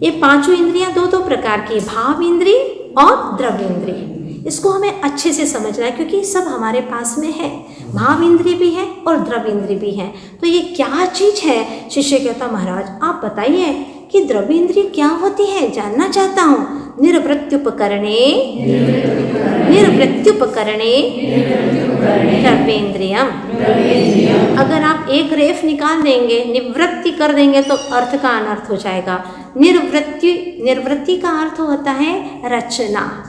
Speaker 2: ये 5 इंद्रियां 2 प्रकार की, भाव इंद्रिय और द्रव्य इंद्रिय। इसको हमें अच्छे से समझना है, क्योंकि सब हमारे पास में है। भाव इंद्रिय भी है और द्रव्य इंद्रिय भी है। तो ये क्या चीज है? शिष्य कहता, महाराज आप बताइए कि द्रव्य इंद्रिय क्या होती है, जानना चाहता हूँ। निर्वृत्त्युपकरणे द्रव्येन्द्रियम। अगर आप एक रेफ निकाल देंगे, निवृत्ति कर देंगे तो अर्थ का अनर्थ हो जाएगा। निर्वृत्ति का अर्थ होता है रचना,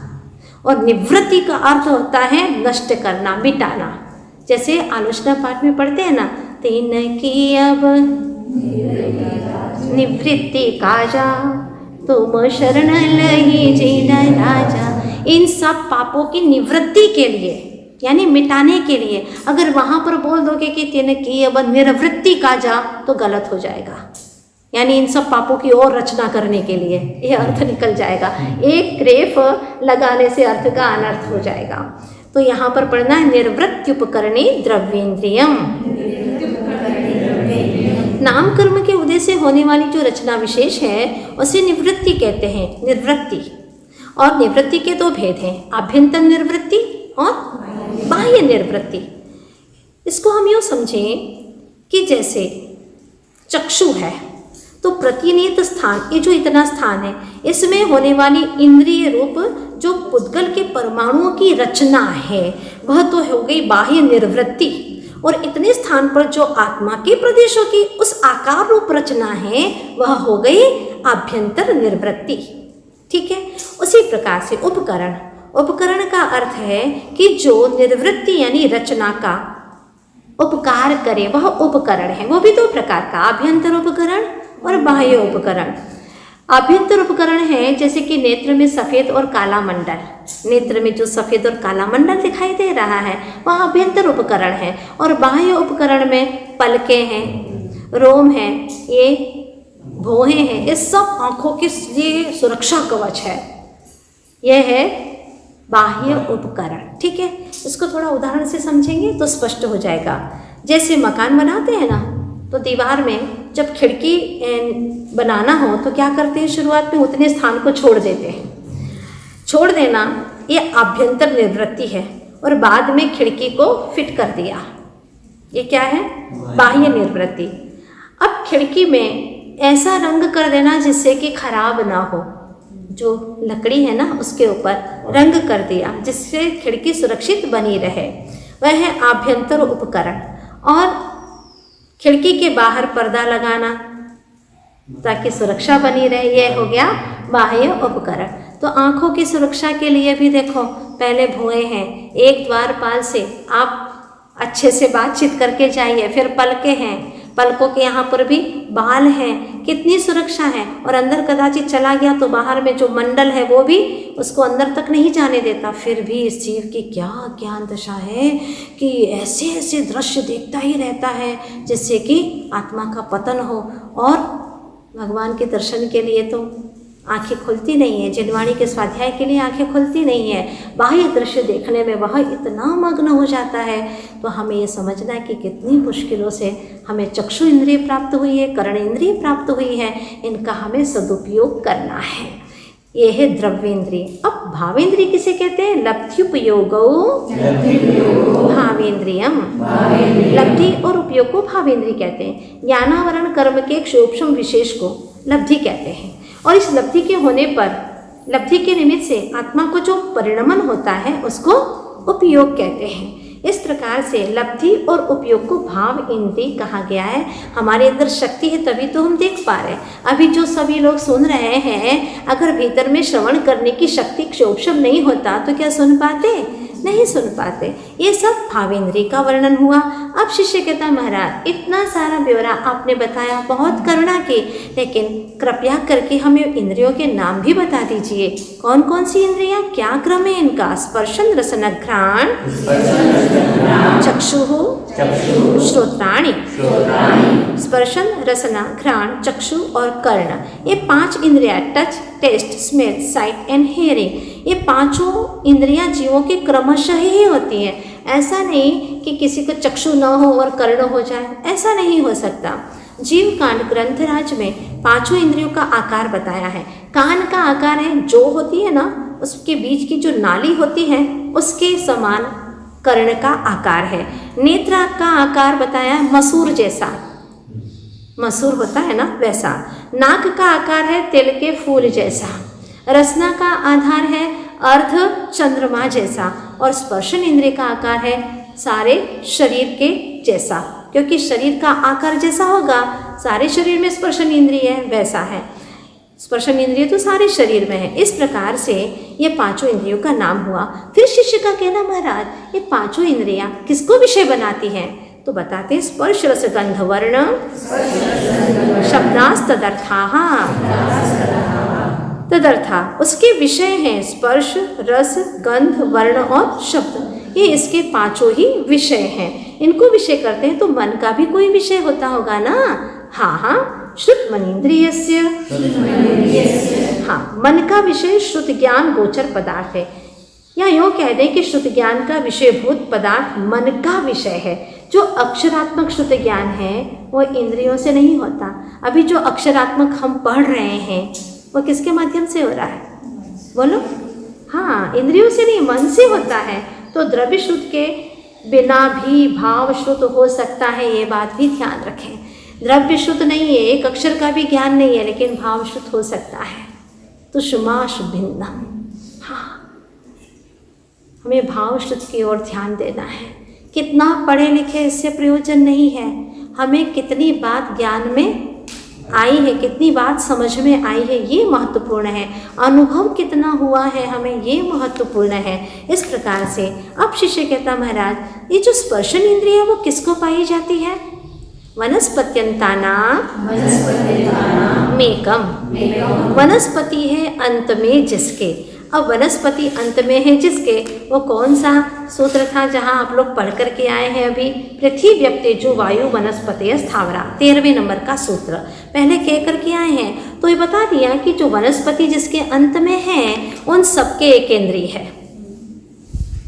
Speaker 2: और निवृत्ति का अर्थ होता है नष्ट करना, मिटाना। जैसे आलोचना पाठ में पढ़ते हैं ना, तीन की अब निवृत्ति काजा, तुम शरण लही जिन राजा। इन सब पापों की निवृत्ति के लिए यानी मिटाने के लिए अगर वहाँ पर बोल दोगे कि तीन की अब निवृत्ति काजा, तो गलत हो जाएगा। यानी इन सब पापों की और रचना करने के लिए यह अर्थ निकल जाएगा। एक रेफ लगाने से अर्थ का अनर्थ हो जाएगा। तो यहाँ पर पढ़ना है निर्वृत्त्युपकरणे द्रव्येन्द्रियम। नाम कर्म के उदय से होने वाली जो रचना विशेष है उसे निवृत्ति कहते हैं। निवृत्ति और निवृत्ति के 2 भेद हैं, आभ्यंतर निवृत्ति और बाह्य निवृत्ति। इसको हम यूँ समझें कि जैसे चक्षु है तो प्रतिनियत स्थान, ये जो इतना स्थान है, इसमें होने वाली इंद्रिय रूप जो पुद्गल के परमाणुओं की रचना है वह तो हो गई बाह्य निर्वृत्ति, और इतने स्थान पर जो आत्मा के प्रदेशों की उस आकार रूप रचना है वह हो गई आभ्यंतर निर्वृत्ति। ठीक है। उसी प्रकार से उपकरण, उपकरण का अर्थ है कि जो निर्वृत्ति यानी रचना का उपकार करे वह उपकरण है। वो भी दो प्रकार का, आभ्यंतर उपकरण और बाह्य उपकरण। आभ्यंतर उपकरण है जैसे कि नेत्र में सफ़ेद और काला मंडल, नेत्र में जो सफ़ेद और काला मंडल दिखाई दे रहा है वह आभ्यंतर उपकरण है। और बाह्य उपकरण में पलकें हैं, रोम हैं, ये भौहें हैं, ये सब आँखों के लिए सुरक्षा कवच है। यह है बाह्य उपकरण। ठीक है। इसको थोड़ा उदाहरण से समझेंगे तो स्पष्ट हो जाएगा। जैसे मकान बनाते हैं ना, तो दीवार में जब खिड़की बनाना हो तो क्या करते हैं, शुरुआत में उतने स्थान को छोड़ देते हैं। छोड़ देना ये आभ्यंतर निर्वृत्ति है, और बाद में खिड़की को फिट कर दिया, ये क्या है, बाह्य निर्वृत्ति। अब खिड़की में ऐसा रंग कर देना जिससे कि खराब ना हो, जो लकड़ी है ना उसके ऊपर रंग कर दिया जिससे खिड़की सुरक्षित बनी रहे, वह है आभ्यंतर उपकरण। और खिड़की के बाहर पर्दा लगाना ताकि सुरक्षा बनी रहे, यह हो गया बाह्य उपकरण। तो आँखों की सुरक्षा के लिए भी देखो, पहले भुएं हैं, एक द्वारपाल से आप अच्छे से बातचीत करके जाइए। फिर पलकें हैं, पलकों के यहाँ पर भी बाल हैं, कितनी सुरक्षा है। और अंदर कदाचित चला गया तो बाहर में जो मंडल है वो भी उसको अंदर तक नहीं जाने देता। फिर भी इस जीव की क्या ज्ञान दशा है कि ऐसे ऐसे दृश्य देखता ही रहता है जिससे कि आत्मा का पतन हो, और भगवान के दर्शन के लिए तो आंखें खुलती नहीं है, जिनवाणी के स्वाध्याय के लिए आंखें खुलती नहीं है। बाह्य दृश्य देखने में वह इतना मग्न हो जाता है। तो हमें ये समझना है कि कितनी मुश्किलों से हमें चक्षु इंद्रिय प्राप्त हुई है, कर्ण इंद्रिय प्राप्त हुई है, इनका हमें सदुपयोग करना है। ये है द्रव्येंद्रिय। अब भावेंद्रिय किसे कहते हैं, लब्ध्युपयोगो भावेंद्रियम। लब्धि और उपयोग को भावेंद्रिय कहते हैं। ज्ञानावरण कर्म के सूक्ष्म विशेष को लब्धि कहते हैं। और इस लब्धि के होने पर, लब्धि के निमित्त से आत्मा को जो परिणमन होता है उसको उपयोग कहते हैं। इस प्रकार से लब्धि और उपयोग को भाव इंद्रिय कहा गया है। हमारे अंदर शक्ति है तभी तो हम देख पा रहे हैं। अभी जो सभी लोग सुन रहे हैं, अगर भीतर में श्रवण करने की शक्ति क्षोभम नहीं होता तो क्या सुन पाते, नहीं सुन पाते। ये सब भावेंद्रिय का वर्णन हुआ। अब शिष्य कहता, महाराज इतना सारा ब्यौरा आपने बताया, बहुत करुणा की, लेकिन कृपया करके हमें इंद्रियों के नाम भी बता दीजिए। कौन कौन सी इंद्रियां, क्या क्रम है इनका। स्पर्शन रसन घ्राण चक्षु श्रोत्राणि। स्पर्शन रसन घ्राण चक्षु और कर्ण, ये 5 इंद्रियां, touch, taste, smell, sight and hearing, ये 5 इंद्रियां जीवों के क्रमशः ही होती हैं। ऐसा नहीं कि किसी को चक्षु न हो और कर्ण हो जाए, ऐसा नहीं हो सकता। जीव कांड ग्रंथराज में 5 इंद्रियों का आकार बताया है। कान का आकार है, जो होती है ना उसके बीच की जो नाली होती है उसके समान कर्ण का आकार है। नेत्र का आकार बताया है मसूर जैसा, मसूर होता है ना वैसा। नाक का आकार है तिल के फूल जैसा। रसना का आधार है अर्ध चंद्रमा जैसा। और स्पर्शन इंद्रिय का आकार है सारे शरीर के जैसा, क्योंकि शरीर का आकार जैसा होगा सारे शरीर में स्पर्शन इंद्रिय है वैसा है। स्पर्शन इंद्रिय तो सारे शरीर में है। इस प्रकार से ये 5 इंद्रियों का नाम हुआ। फिर शिष्य का कहना, महाराज ये 5 इंद्रियां किसको विषय बनाती हैं, तो बताते हैं स्पर्श रस गंध वर्ण शब्दास तदर्थाः। तदर्था उसके विषय हैं स्पर्श, रस, गंध, वर्ण और शब्द। ये इसके 5 ही विषय हैं। इनको विषय करते हैं तो मन का भी कोई विषय होता होगा ना। हाँ हाँ, श्रुत मनीन्द्रियस्य। हाँ, मन का विषय श्रुत ज्ञान गोचर पदार्थ है, या यूँ कह दें कि श्रुत ज्ञान का विषयभूत पदार्थ मन का विषय है। जो अक्षरात्मक श्रुत ज्ञान है वो इंद्रियों से नहीं होता। अभी जो अक्षरात्मक हम पढ़ रहे हैं वो किसके माध्यम से हो रहा है, बोलो। हाँ, इंद्रियों से नहीं, मन से होता है। तो द्रव्य श्रुत के बिना भी भाव श्रुत हो सकता है, ये बात भी ध्यान रखें। द्रव्य श्रुत नहीं है, एक अक्षर का भी ज्ञान नहीं है, लेकिन भाव श्रुत हो सकता है। तो शुमाश भिन्नम। हाँ, हमें भाव शुद्ध की ओर ध्यान देना है। कितना पढ़े लिखे इससे प्रयोजन नहीं है, हमें कितनी बात ज्ञान में आई है, कितनी बात समझ में आई है, ये महत्वपूर्ण है। अनुभव कितना हुआ है हमें, ये महत्वपूर्ण है। इस प्रकार से अब शिष्य कहता महाराज, ये जो स्पर्शन इंद्रिय है वो किसको पाई जाती है? वनस्पत्यंतानां मेकम। वनस्पति है अंत में जिसके। अब वनस्पति अंत में है जिसके, वो कौन सा सूत्र था जहाँ आप लोग पढ़ करके आए हैं अभी? पृथ्वी व्यक्तेजो वायु वनस्पति स्थावरा, 13वें नंबर का सूत्र पहले कह करके आए हैं। तो ये बता दिया कि जो वनस्पति जिसके अंत में है उन सबके एकेंद्रीय है।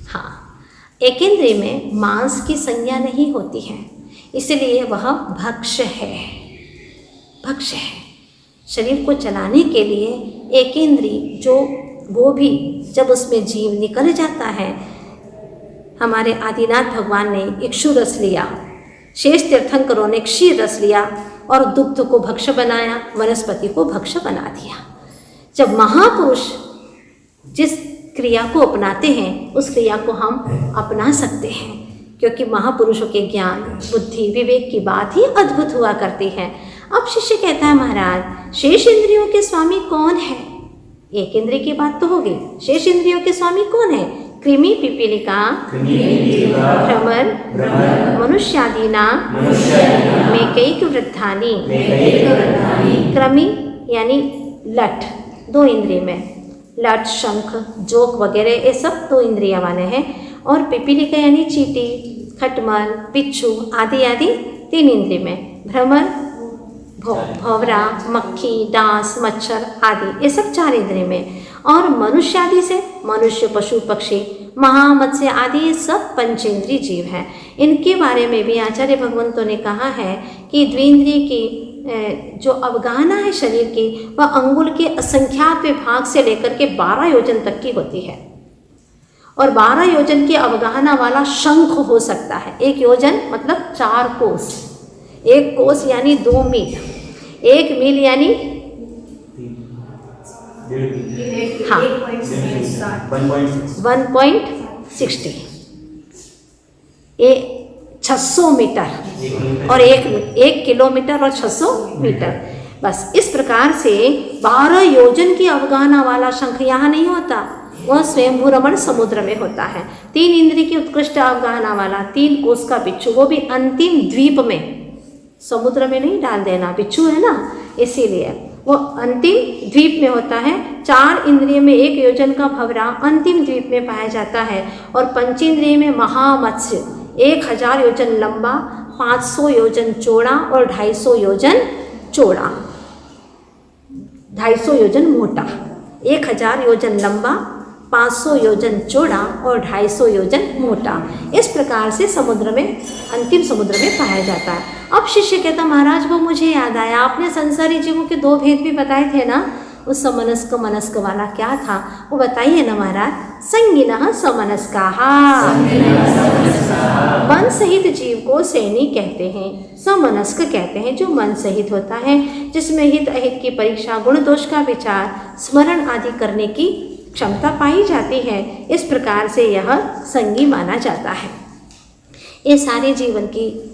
Speaker 2: हाँ, एकेंद्रीय में मांस की संज्ञा नहीं होती है, इसलिए वह भक्ष्य है। भक्ष्य है, शरीर को चलाने के लिए एकेंद्रीय जो वो भी जब उसमें जीव निकल जाता है। हमारे आदिनाथ भगवान ने इक्षु रस लिया, शेष तीर्थंकरों ने क्षीर रस लिया और दुग्ध को भक्ष्य बनाया, वनस्पति को भक्ष्य बना दिया। जब महापुरुष जिस क्रिया को अपनाते हैं उस क्रिया को हम अपना सकते हैं, क्योंकि महापुरुषों के ज्ञान बुद्धि विवेक की बात ही अद्भुत हुआ करती है। अब शिष्य कहता है महाराज, शेष इंद्रियों के स्वामी कौन है? एक इंद्रिय की बात तो होगी, शेष इंद्रियों के स्वामी कौन है? कृमि पिपीलिका भ्रमर मनुष्यादीना मेकैक वृद्धानि। कृमि यानी लठ, 2 इंद्रिय में, लठ शंख जोक वगैरह ये सब 2 इंद्रिया वाले हैं। और पिपीलिका यानी चींटी खटमल बिच्छू आदि आदि 3 इंद्रिय में। भ्रमर भौवरा मक्खी डांस मच्छर आदि ये सब 4 इंद्रिय में। और मनुष्य आदि से मनुष्य पशु पक्षी महामत्स्य आदि ये सब पंचेंद्रीय जीव हैं। इनके बारे में भी आचार्य भगवंतों ने कहा है कि द्विंद्रिय की जो अवगाहना है शरीर की, वह अंगुल के असंख्यात विभाग से लेकर के 12 योजन तक की होती है। और 12 योजन की अवगाहना वाला शंख हो सकता है। 1 योजन मतलब 4 कोस, 1 कोस यानी 2 मील, 1 मील यानी हाँ 1.60, 600 मीटर और 1 किलोमीटर और 600 मीटर। बस इस प्रकार से 12 योजन की अवगाहना वाला शंख यहाँ नहीं होता, वह स्वयंभू रमण समुद्र में होता है। 3 इंद्रिय की उत्कृष्ट अवगाहना वाला 3 कोस का बिच्छू, वो भी अंतिम द्वीप में, समुद्र में नहीं डाल देना, बिच्छू है ना, इसीलिए वो अंतिम द्वीप में होता है। 4 इंद्रिय में 1 योजन का भंवरा अंतिम द्वीप में पाया जाता है। और पंचेंद्रिय में महामत्स्य 1000 योजन लंबा, 500 योजन चौड़ा और 250 योजन चौड़ा, 250 योजन मोटा। 1000 योजन लंबा, 500 योजन चौड़ा और 250 योजन मोटा। इस प्रकार से समुद्र में, अंतिम समुद्र में पाया जाता है। अब शिष्य कहता, महाराज वो मुझे याद आया, आपने संसारी जीवों के 2 भेद भी बताए थे ना, उस समनस्क मनस्क वाला क्या था वो बताइए ना महाराज। संगिनः समनस्काः, मन सहित जीव को सैनी कहते हैं, समनस्क कहते हैं जो मन सहित होता है, जिसमें हित अहित की परीक्षा, गुण दोष का विचार, स्मरण आदि करने की क्षमता पाई जाती है। इस प्रकार से यह संगी माना जाता है। ये सारे जीवन की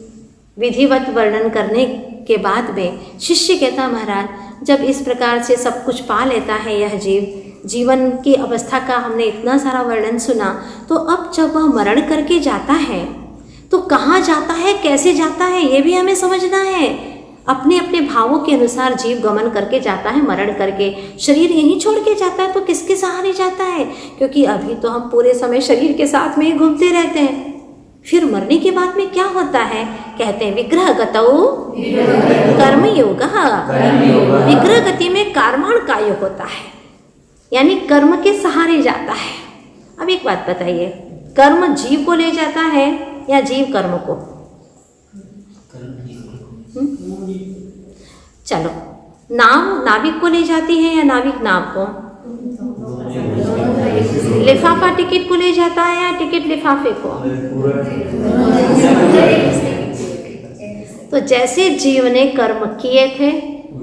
Speaker 2: विधिवत वर्णन करने के बाद में शिष्य कहता, महाराज जब इस प्रकार से सब कुछ पा लेता है यह जीव, जीवन की अवस्था का हमने इतना सारा वर्णन सुना, तो अब जब वह मरण करके जाता है तो कहाँ जाता है, कैसे जाता है, ये भी हमें समझना है। अपने अपने भावों के अनुसार जीव गमन करके जाता है, मरण करके शरीर यहीं छोड़ के जाता है, तो किसके सहारे जाता है? क्योंकि अभी तो हम पूरे समय शरीर के साथ में ही घूमते रहते हैं। फिर मरने के बाद में क्या होता है? कहते हैं विग्रहगतौ कर्मयोगः। विग्रह गति में कर्माण का योग होता है, यानी कर्म के सहारे जाता है। अब एक बात बताइए, कर्म जीव को ले जाता है या जीव कर्म को? चलो, नाव नाविक को ले जाती है या नाविक नाव को? लिफाफा टिकट को ले जाता है या टिकट लिफाफे को? तो जैसे जीव ने कर्म किए थे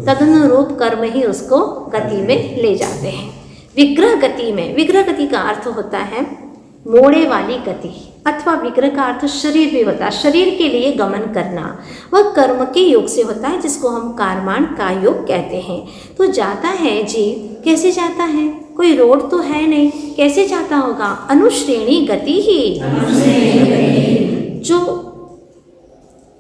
Speaker 2: तदनुरूप कर्म ही उसको गति में ले जाते हैं। विग्रह गति में, विग्रह गति का अर्थ होता है मोड़े वाली गति अथवा विग्रह का अर्थ शरीर भी होता है। शरीर के लिए गमन करना वह कर्म के योग से होता है, जिसको हम कारमान का योग कहते हैं। तो जाता है जीव, कैसे जाता है? कोई रोड तो है नहीं, कैसे जाता होगा? अनुश्रेणी गति ही। जो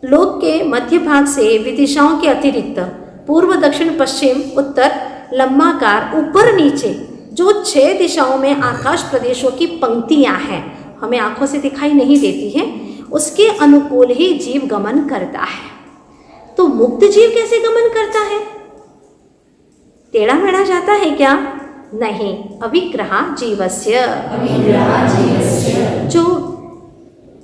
Speaker 2: लोक के मध्य भाग से विदिशाओं के अतिरिक्त पूर्व, दक्षिण, पश्चिम, उत्तर, लंबाकार, ऊपर नीचे जो 6 दिशाओं में आकाश प्रदेशों की पंक्तियां हैं, हमें आंखों से दिखाई नहीं देती हैं, उसके अनुकूल ही जीव गमन करता है। तो मुक्त जीव कैसे गमन करता है? टेढ़ा मेढ़ा जाता है क्या? नहीं। अविग्रहा जीवस्य, जो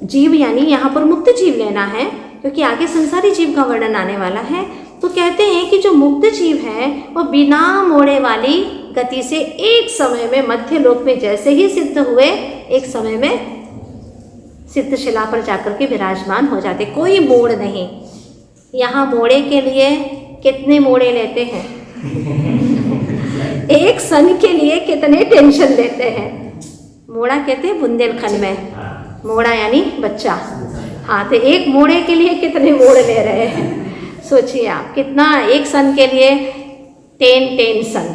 Speaker 2: जीव यानी यहाँ पर मुक्त जीव लेना है, क्योंकि आगे संसारी जीव का वर्णन आने वाला है। तो कहते हैं कि जो मुक्त जीव है वो बिना मोड़े वाली गति से एक समय में मध्य लोक में जैसे ही सिद्ध हुए, एक समय में सिद्ध शिला पर जाकर के विराजमान हो जाते, कोई मोड़ नहीं। यहाँ मोड़े के लिए कितने मोड़े लेते हैं? एक सन के लिए कितने टेंशन लेते हैं? मोड़ा कहते हैं बुंदेलखंड में, मोड़ा यानी बच्चा। हाँ, तो एक मोड़े के लिए कितने मोड़ ले रहे हैं? सोचिए आप, कितना एक सन के लिए टेंशन।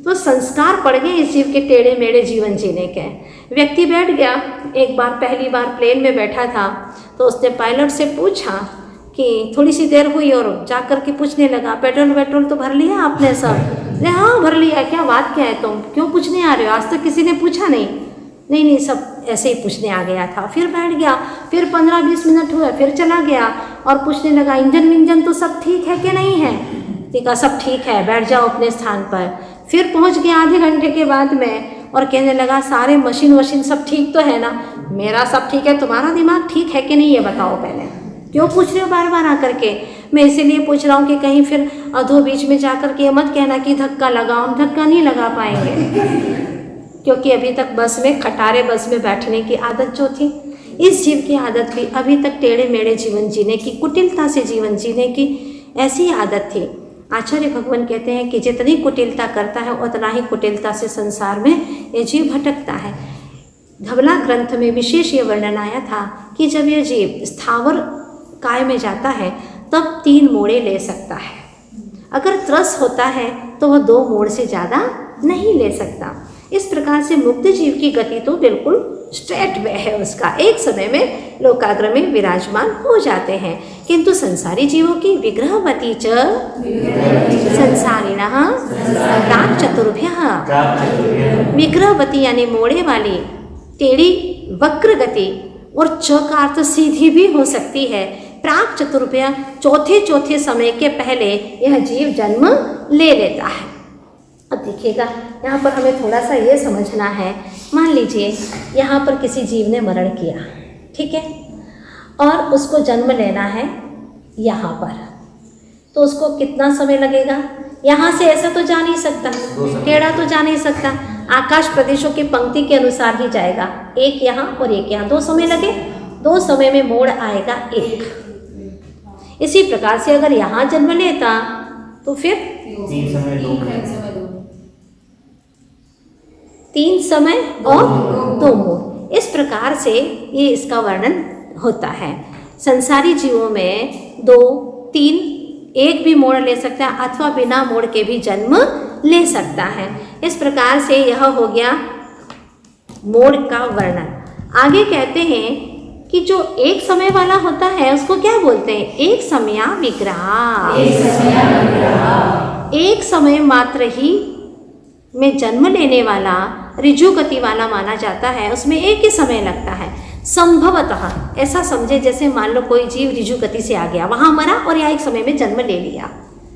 Speaker 2: तो संस्कार पड़ गए इस जीव के टेढ़े मेढ़े जीवन जीने के। व्यक्ति बैठ गया, एक बार पहली बार प्लेन में बैठा था, तो उसने पायलट से पूछा कि थोड़ी सी देर हुई और जा कर के पूछने लगा, पेट्रोल तो भर लिया आपने सब? अरे हाँ भर लिया। क्या बात क्या है, तुम क्यों पूछने आ रहे हो? आज तक किसी ने पूछा नहीं। नहीं, सब ऐसे ही पूछने आ गया था। फिर बैठ गया, फिर 15-20 मिनट हुए, फिर चला गया और पूछने लगा, इंजन तो सब ठीक है कि नहीं है? देखा सब ठीक है, बैठ जाओ अपने स्थान पर। फिर पहुंच गया आधे घंटे के बाद में और कहने लगा, सारे मशीन सब ठीक तो है ना? मेरा सब ठीक है, तुम्हारा दिमाग ठीक है कि नहीं ये बताओ पहले। क्यों पूछ रहे हो बार बार आकर के? मैं इसीलिए पूछ रहा हूँ कि कहीं फिर अधो बीच में जाकर के मत कहना कि धक्का लगाओ। धक्का नहीं लगा पाएंगे, क्योंकि अभी तक बस में, खटारे बस में बैठने की आदत जो थी, इस जीव की आदत भी अभी तक टेढ़े मेढ़े जीवन जीने की, कुटिलता से जीवन जीने की ऐसी आदत थी। आचार्य भगवान कहते हैं कि जितनी कुटिलता करता है उतना ही कुटिलता से संसार में ये जीव भटकता है। धवला ग्रंथ में विशेष ये वर्णन आया था कि जब यह जीव स्थावर काय में जाता है तब 3 मोड़े ले सकता है। अगर त्रस होता है तो वह 2 मोड़ से ज़्यादा नहीं ले सकता। इस प्रकार से मुक्त जीव की गति तो बिल्कुल स्ट्रेट वे है उसका, एक समय में लोकाग्र में विराजमान हो जाते हैं। किंतु संसारी जीवों की विग्रहवती च संसारिणः प्राक् चतुर्भ्यः, विग्रहवती यानी मोड़े वाली, टेढ़ी वक्र गति, और च का अर्थ सीधी भी हो सकती है। प्राक् चतुर्भ्य, चौथे समय के पहले यह जीव जन्म ले लेता है। अब देखिएगा, यहाँ पर हमें थोड़ा सा ये समझना है। मान लीजिए यहाँ पर किसी जीव ने मरण किया, ठीक है, और उसको जन्म लेना है यहाँ पर, तो उसको कितना समय लगेगा? यहाँ से ऐसा तो जा नहीं सकता, टेढ़ा तो जा नहीं सकता, आकाश प्रदेशों की पंक्ति के अनुसार ही जाएगा। एक यहाँ और एक यहाँ, 2 समय लगे, 2 समय में मोड़ आएगा 1। इसी प्रकार से अगर यहाँ जन्म लेता तो फिर 3 समय और 2 मोड़। इस प्रकार से ये इसका वर्णन होता है। संसारी जीवों में 2, 3, 1 भी मोड़ ले सकता है अथवा बिना मोड़ के भी जन्म ले सकता है। इस प्रकार से यह हो गया मोड़ का वर्णन। आगे कहते हैं कि जो एक समय वाला होता है उसको क्या बोलते हैं? एक समया विग्रह। एक समय मात्र ही में जन्म लेने वाला ऋजु गति वाला माना जाता है, उसमें एक ही समय लगता है। संभवतः ऐसा समझे जैसे मान लो कोई जीव ऋजु गति से आ गया, वहाँ मरा और या एक समय में जन्म ले लिया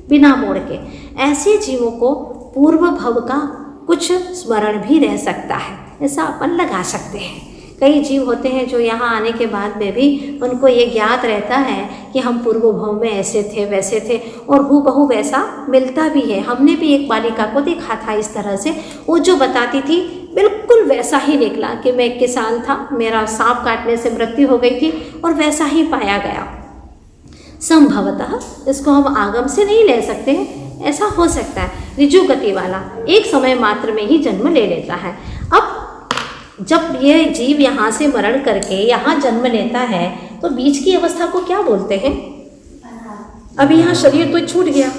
Speaker 2: बिना मोड़ के। ऐसे जीवों को पूर्व भव का कुछ स्मरण भी रह सकता है, ऐसा अपन लगा सकते हैं। कई जीव होते हैं जो यहाँ आने के बाद में भी उनको ये ज्ञात रहता है कि हम पूर्व भव में ऐसे थे वैसे थे, और हूबहू वैसा मिलता भी है। हमने भी एक बालिका को देखा था इस तरह से, वो जो बताती थी बिल्कुल वैसा ही निकला कि मैं एक किसान था, मेरा सांप काटने से मृत्यु हो गई थी और वैसा ही पाया गया। संभवतः इसको हम आगम से नहीं ले सकते हैं, ऐसा हो सकता है। ऋजु गति वाला एक समय मात्र में ही जन्म ले लेता है। अब जब ये जीव यहाँ से मरण करके यहाँ जन्म लेता है तो बीच की अवस्था को क्या बोलते हैं? अभी यहाँ शरीर तो छूट गया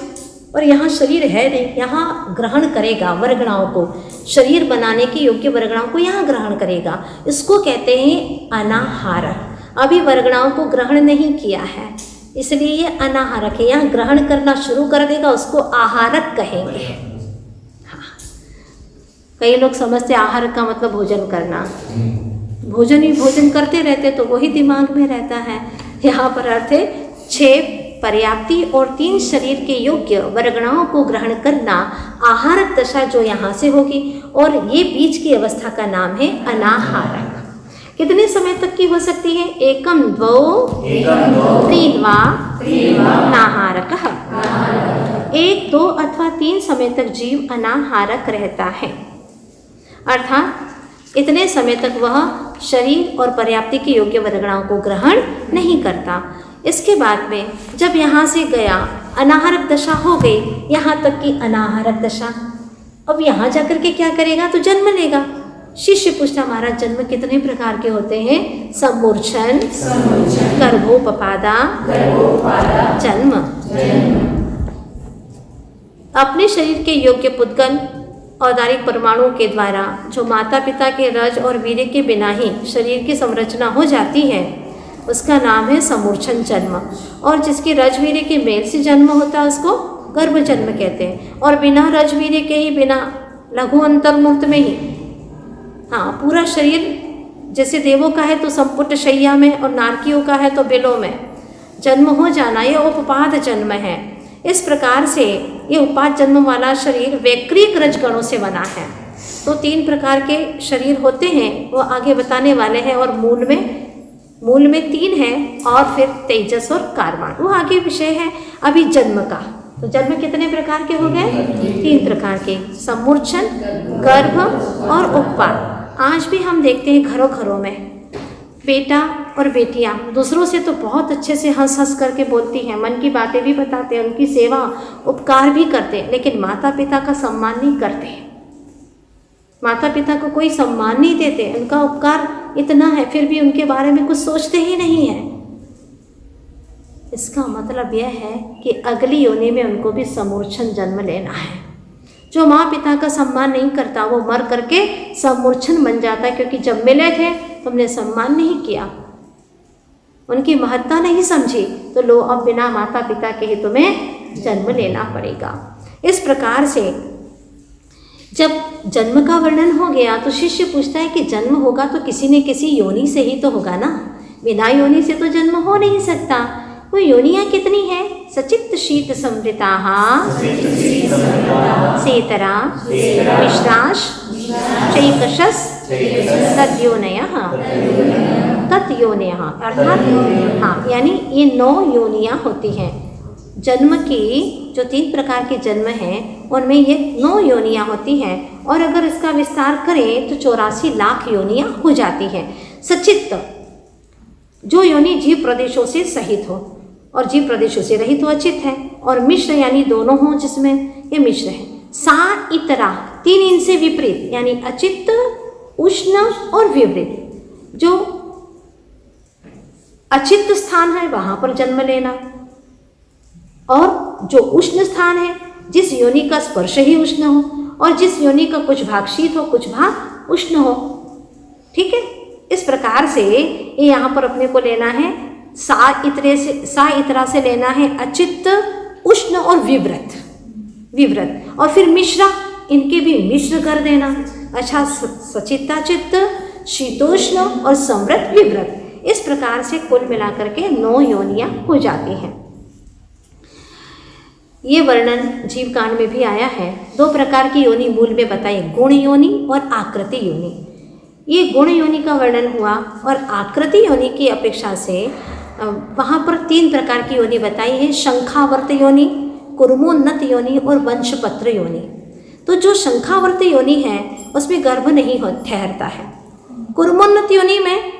Speaker 2: और यहाँ शरीर है नहीं, यहाँ ग्रहण करेगा वर्गणाओं को, शरीर बनाने के योग्य वर्गणाओं को यहाँ ग्रहण करेगा। इसको कहते हैं अनाहारक। अभी वर्गणाओं को ग्रहण नहीं किया है इसलिए ये अनाहारक है। यहाँ ग्रहण करना शुरू कर देगा, उसको आहारक कहेंगे। हाँ, कई लोग समझते आहारक का मतलब भोजन करना, भोजन ही भोजन करते रहते तो वही दिमाग में रहता है। यहाँ पर अर्थ है 6 पर्याप्ति और 3 शरीर के योग्य वर्गणाओं को ग्रहण करना, आहारक दशा जो यहाँ से होगी, और ये बीच की अवस्था का नाम है अनाहारक। कितने समय तक की हो सकती है? 1, 2, 3 वा नाहारक। 1, 2 अथवा 3 समय तक जीव अनाहारक रहता है, अर्थात इतने समय तक वह शरीर और पर्याप्ति के योग्य वर्गणाओं को ग्रहण नहीं करता। इसके बाद में जब यहाँ से गया, अनाहारक दशा हो गई, यहाँ तक की अनाहारक दशा। अब यहाँ जाकर के क्या करेगा? तो जन्म लेगा। शिष्य पूछता, महाराज जन्म कितने प्रकार के होते हैं? सम्मूर्छन, गर्भोपपादा, जन्म। अपने शरीर के योग्य पुद्गल औदारिक परमाणुओं के द्वारा जो माता पिता के रज और वीर्य के बिना ही शरीर की संरचना हो जाती है उसका नाम है सम्मूर्छन जन्म। और जिसके रजवीर्य के मेल से जन्म होता है उसको गर्भ जन्म कहते हैं। और बिना रजवीर्य के ही, बिना लघु अंतर्मूर्त में ही, हाँ, पूरा शरीर जैसे देवों का है तो संपुट शैया में और नारकियों का है तो बिलों में जन्म हो जाना, ये उपपाद जन्म है। इस प्रकार से ये उपाद जन्म वाला शरीर वैक्रिक रजगणों से बना है। तो 3 प्रकार के शरीर होते हैं, वो आगे बताने वाले हैं। और मूल में 3 है, और फिर तेजस और कार्बन, वो आगे विषय है। अभी जन्म का, तो जन्म कितने प्रकार के हो गए? 3 प्रकार के, सम्मूर्छन, गर्भ और उपपाद। आज भी हम देखते हैं घरों घरों में बेटा और बेटियां दूसरों से तो बहुत अच्छे से हंस हंस करके बोलती हैं, मन की बातें भी बताते हैं, उनकी सेवा उपकार भी करते हैं, लेकिन माता पिता का सम्मान नहीं करते। माता पिता को कोई सम्मान नहीं देते, उनका उपकार इतना है फिर भी उनके बारे में कुछ सोचते ही नहीं है। इसका मतलब यह है कि अगली योनि में उनको भी सम्मूर्छन जन्म लेना है। जो माँ पिता का सम्मान नहीं करता वो मर करके सम्मूर्छन बन जाता है, क्योंकि जब मिले थे तुमने सम्मान नहीं किया, उनकी महत्ता नहीं समझी, तो लो अब बिना माता पिता के ही तुम्हें जन्म लेना पड़ेगा। इस प्रकार से जब जन्म का वर्णन हो गया तो शिष्य पूछता है कि जन्म होगा तो किसी न किसी योनि से ही तो होगा ना, बिना योनि से तो जन्म हो नहीं सकता। वो योनियाँ कितनी हैं? सचित शीत समृताः, सेतरा, मिश्राश, चैकशस, तद्योनयः, तत्योनयः, अर्थात हाँ, यानी ये 9 योनियाँ होती हैं। जन्म की जो 3 प्रकार के जन्म हैं उनमें ये 9 योनियाँ होती हैं, और अगर इसका विस्तार करें तो 84 लाख योनियाँ हो जाती हैं। सचित जो योनि जीव प्रदेशों से सहित हो, और जीव प्रदेशों से रहित तो अचित है, और मिश्र यानी दोनों हों जिसमें ये मिश्र है। सा इतरा 3 इनसे विपरीत यानी अचित, उष्ण और विपरीत। जो अचित स्थान है वहाँ पर जन्म लेना, और जो उष्ण स्थान है जिस योनि का स्पर्श ही उष्ण हो, और जिस योनि का कुछ भाग शीत हो कुछ भाग उष्ण हो। ठीक है, इस प्रकार से ये यहाँ पर अपने को लेना है सा इतरा से लेना है अचित, उष्ण और विव्रत, और फिर मिश्रा, इनके भी मिश्र कर देना। अच्छा, सचिताचित, शीतोष्ण और समृत विव्रत, इस प्रकार से कुल मिलाकर के 9 योनियाँ हो जाती हैं। ये वर्णन जीव कांड में भी आया है। 2 प्रकार की योनि मूल में बताई, गुण योनि और आकृति योनि। ये गुण योनि का वर्णन हुआ, और आकृति योनि की अपेक्षा से वहाँ पर 3 प्रकार की योनि बताई है, शंखावर्त योनि, कुर्मोन्नत योनि और वंशपत्र योनि। तो जो शंखावर्त योनि है उसमें गर्भ नहीं ठहरता है। कुर्मोन्नत योनि में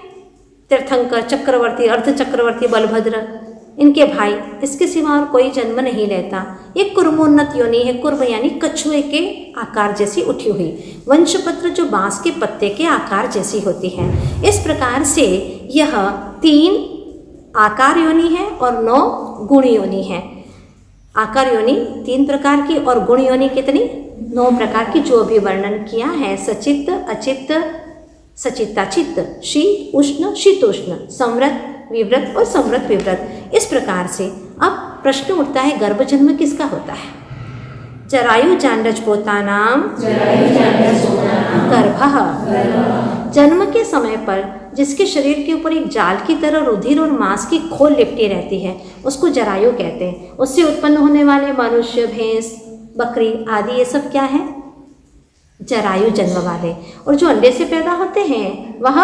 Speaker 2: तीर्थंकर, चक्रवर्ती, अर्ध चक्रवर्ती बलभद्र, इनके भाई, इसके सिवा और कोई जन्म नहीं लेता। ये कुर्मोन्नत योनि है। कुर्म यानी कछुए के आकार जैसी उठी हुई, वंशपत्र जो बांस के पत्ते के आकार जैसी होती है। इस प्रकार से यह 3 आकार योनि है और 9 गुण योनि है। आकार योनि 3 प्रकार की और गुण योनि कितनी? 9 प्रकार की, जो भी वर्णन किया है। सचित्त, अचित्त, सचित्ताचित्त, शीत उष्ण शीतोष्ण, समृत विव्रत और समृत विव्रत। इस प्रकार से अब प्रश्न उठता है, गर्भ जन्म किसका होता है? जरायु जांडज पोतानाम गर्भः। जन्म के समय पर जिसके शरीर के ऊपर एक जाल की तरह रुधिर और मांस की खोल लिपटी रहती है, उसको जरायु कहते हैं। उससे उत्पन्न होने वाले मनुष्य, भैंस, बकरी आदि, ये सब क्या है? जरायु जन्म वाले। और जो अंडे से पैदा होते हैं वह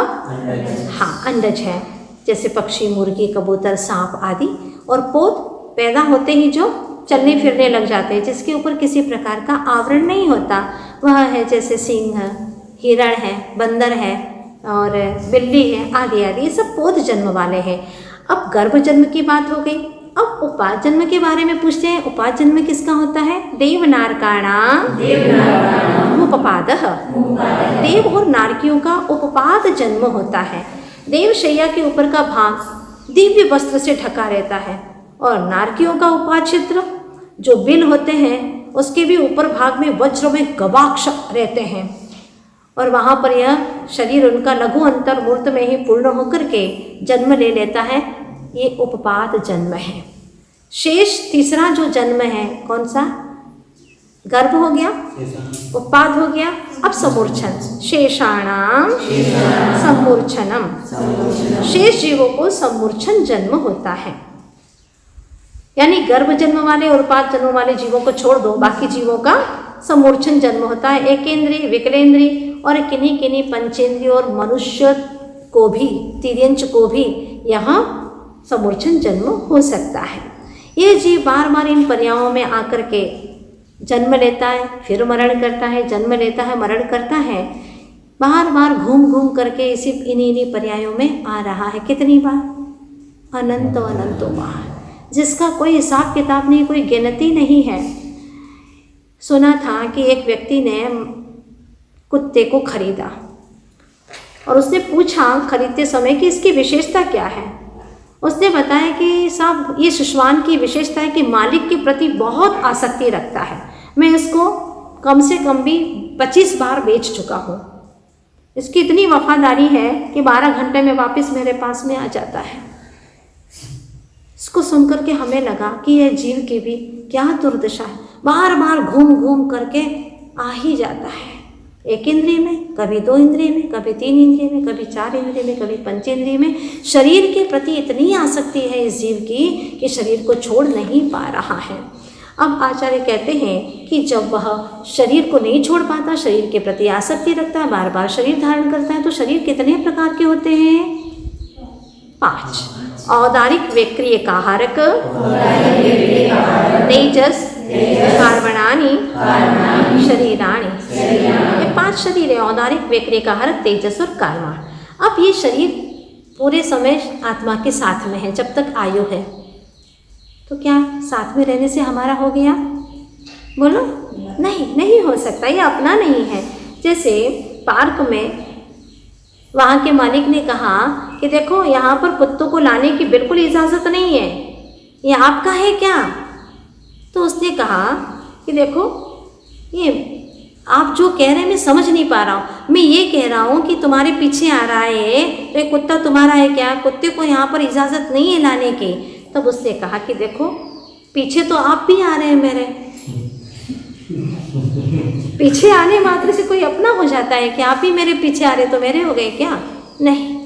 Speaker 2: अंडज है, जैसे पक्षी, मुर्गी, कबूतर, सांप आदि। और पोत पैदा होते ही जो चलने फिरने लग जाते हैं, जिसके ऊपर किसी प्रकार का आवरण नहीं होता, वह है जैसे सिंह, हिरण है, बंदर है और बिल्ली है आदि आदि। ये सब पोत जन्म वाले हैं। अब गर्भ जन्म की बात हो गई। अब उपाद जन्म के बारे में पूछते हैं। उपाद जन्म किसका होता है? देवनारकाणाम उपपादः। देव और नारकियों का उपपाद जन्म होता है। देवशैया के ऊपर का भाग दिव्य वस्त्र से ढका रहता है और नारकियों का उपाद क्षेत्र जो बिल होते हैं उसके भी ऊपर भाग में वज्र में गवाक्ष रहते हैं और वहाँ पर यह शरीर उनका लघु अंतर मूर्त में ही पूर्ण होकर के जन्म ले लेता है। ये उपपाद जन्म है। शेष तीसरा जो जन्म है कौन सा? गर्भ हो गया, उपपाद हो गया, अब समूर्छन। शेषाणाम समूर्छनम। शेष जीवों को समूर्छन जन्म होता है। यानी गर्भ जन्म वाले और उपाद जन्म वाले जीवों को छोड़ दो, बाकी जीवों का समूर्छन जन्म होता है। एकेंद्रीय, विकलेंद्रीय और किन्हीं किन्हीं पंचेंद्रीय और मनुष्य को भी, तिर्यंच को भी यहाँ समूर्छन जन्म हो सकता है। ये जीव बार बार इन पर्यायों में आकर के जन्म लेता है, फिर मरण करता है, जन्म लेता है, मरण करता है, बार बार घूम घूम करके इसी इन्हीं पर्यायों में आ रहा है। कितनी बार? अनंतों अनंतों बार, जिसका कोई हिसाब किताब नहीं, कोई गिनती नहीं है। सुना था कि एक व्यक्ति ने कुत्ते को खरीदा और उसने पूछा खरीदते समय कि इसकी विशेषता क्या है। उसने बताया कि साहब ये सुशवान की विशेषता है कि मालिक के प्रति बहुत आसक्ति रखता है। मैं इसको कम से कम भी 25 बार बेच चुका हूँ। इसकी इतनी वफादारी है कि 12 घंटे में वापस मेरे पास में आ जाता है। इसको सुनकर के हमें लगा कि यह जीव की भी क्या दुर्दशा है, बार बार घूम घूम करके आ ही जाता है। एक इंद्रिय में, कभी 2 इंद्रिय में, कभी 3 इंद्रिय में, कभी 4 इंद्रिय में, कभी पंचेंद्रिय में। शरीर के प्रति इतनी आसक्ति है इस जीव की कि शरीर को छोड़ नहीं पा रहा है। अब आचार्य कहते हैं कि जब वह शरीर को नहीं छोड़ पाता, शरीर के प्रति आसक्ति रखता है, बार बार शरीर धारण करता है, तो शरीर कितने प्रकार के होते हैं? 5। औदारिक व्यक्रिय काहारक, तेजस, कार्बणानि, शरीराणि। ये 5 शरीर है, औदारिक, व्यक्रिय काहारक, तेजस और कार्बण। अब ये शरीर पूरे समय आत्मा के साथ में है जब तक आयु है, तो क्या साथ में रहने से हमारा हो गया? बोलो, नहीं हो सकता, ये अपना नहीं है। जैसे पार्क में वहाँ के मालिक ने कहा कि देखो यहाँ पर कुत्तों को लाने की बिल्कुल इजाज़त नहीं है, ये आपका है क्या? तो उसने कहा कि देखो ये आप जो कह रहे हैं मैं समझ नहीं पा रहा हूँ। मैं ये कह रहा हूँ कि तुम्हारे पीछे आ रहा है तो ये कुत्ता तुम्हारा है क्या? कुत्ते को यहाँ पर इजाज़त नहीं है लाने की। तब उसने कहा कि देखो पीछे तो आप भी आ रहे हैं मेरे, पीछे आने मात्र से कोई अपना हो जाता है कि आप ही मेरे पीछे आ रहे तो मेरे हो गए क्या? नहीं,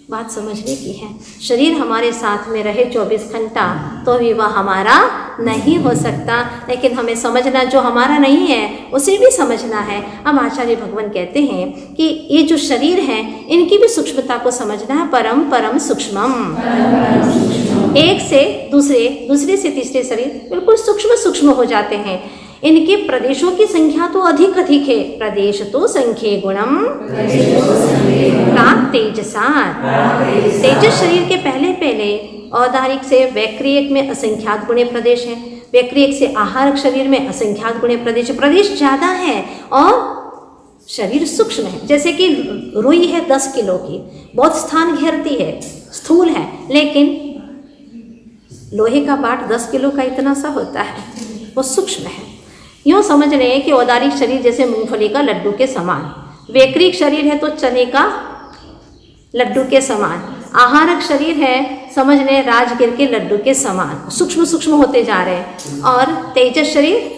Speaker 2: बात समझने की है। शरीर हमारे साथ में रहे 24 घंटा तो भी वह हमारा नहीं हो सकता, लेकिन हमें समझना जो हमारा नहीं है उसे भी समझना है। अब आचार्य भगवान कहते हैं कि ये जो शरीर है इनकी भी सूक्ष्मता को समझना है। परम परम सूक्ष्मम, एक से दूसरे, दूसरे से तीसरे शरीर बिल्कुल सूक्ष्म सूक्ष्म हो जाते हैं। इनके प्रदेशों की संख्या तो अधिक अधिक है। प्रदेश तो संख्ये गुणम प्राग तेजसात्। तेजस शरीर के पहले पहले औदारिक से वैक्रियक में असंख्यात गुणे प्रदेश है, वैक्रियक से आहारक शरीर में असंख्यात गुणे प्रदेश, प्रदेश ज़्यादा है और शरीर सूक्ष्म है। जैसे कि रुई है 10 किलो की, बहुत स्थान घेरती है, स्थूल है, लेकिन लोहे का बाट 10 किलो का इतना सा होता है, वो सूक्ष्म है। यूँ समझ रहे हैं कि औदारिक शरीर जैसे मूंगफली का लड्डू के समान, वैक्रिक शरीर है तो चने का लड्डू के समान, आहारक शरीर है समझ रहे राजगिर के लड्डू के समान, सूक्ष्म सूक्ष्म होते जा रहे हैं। और तेजस शरीर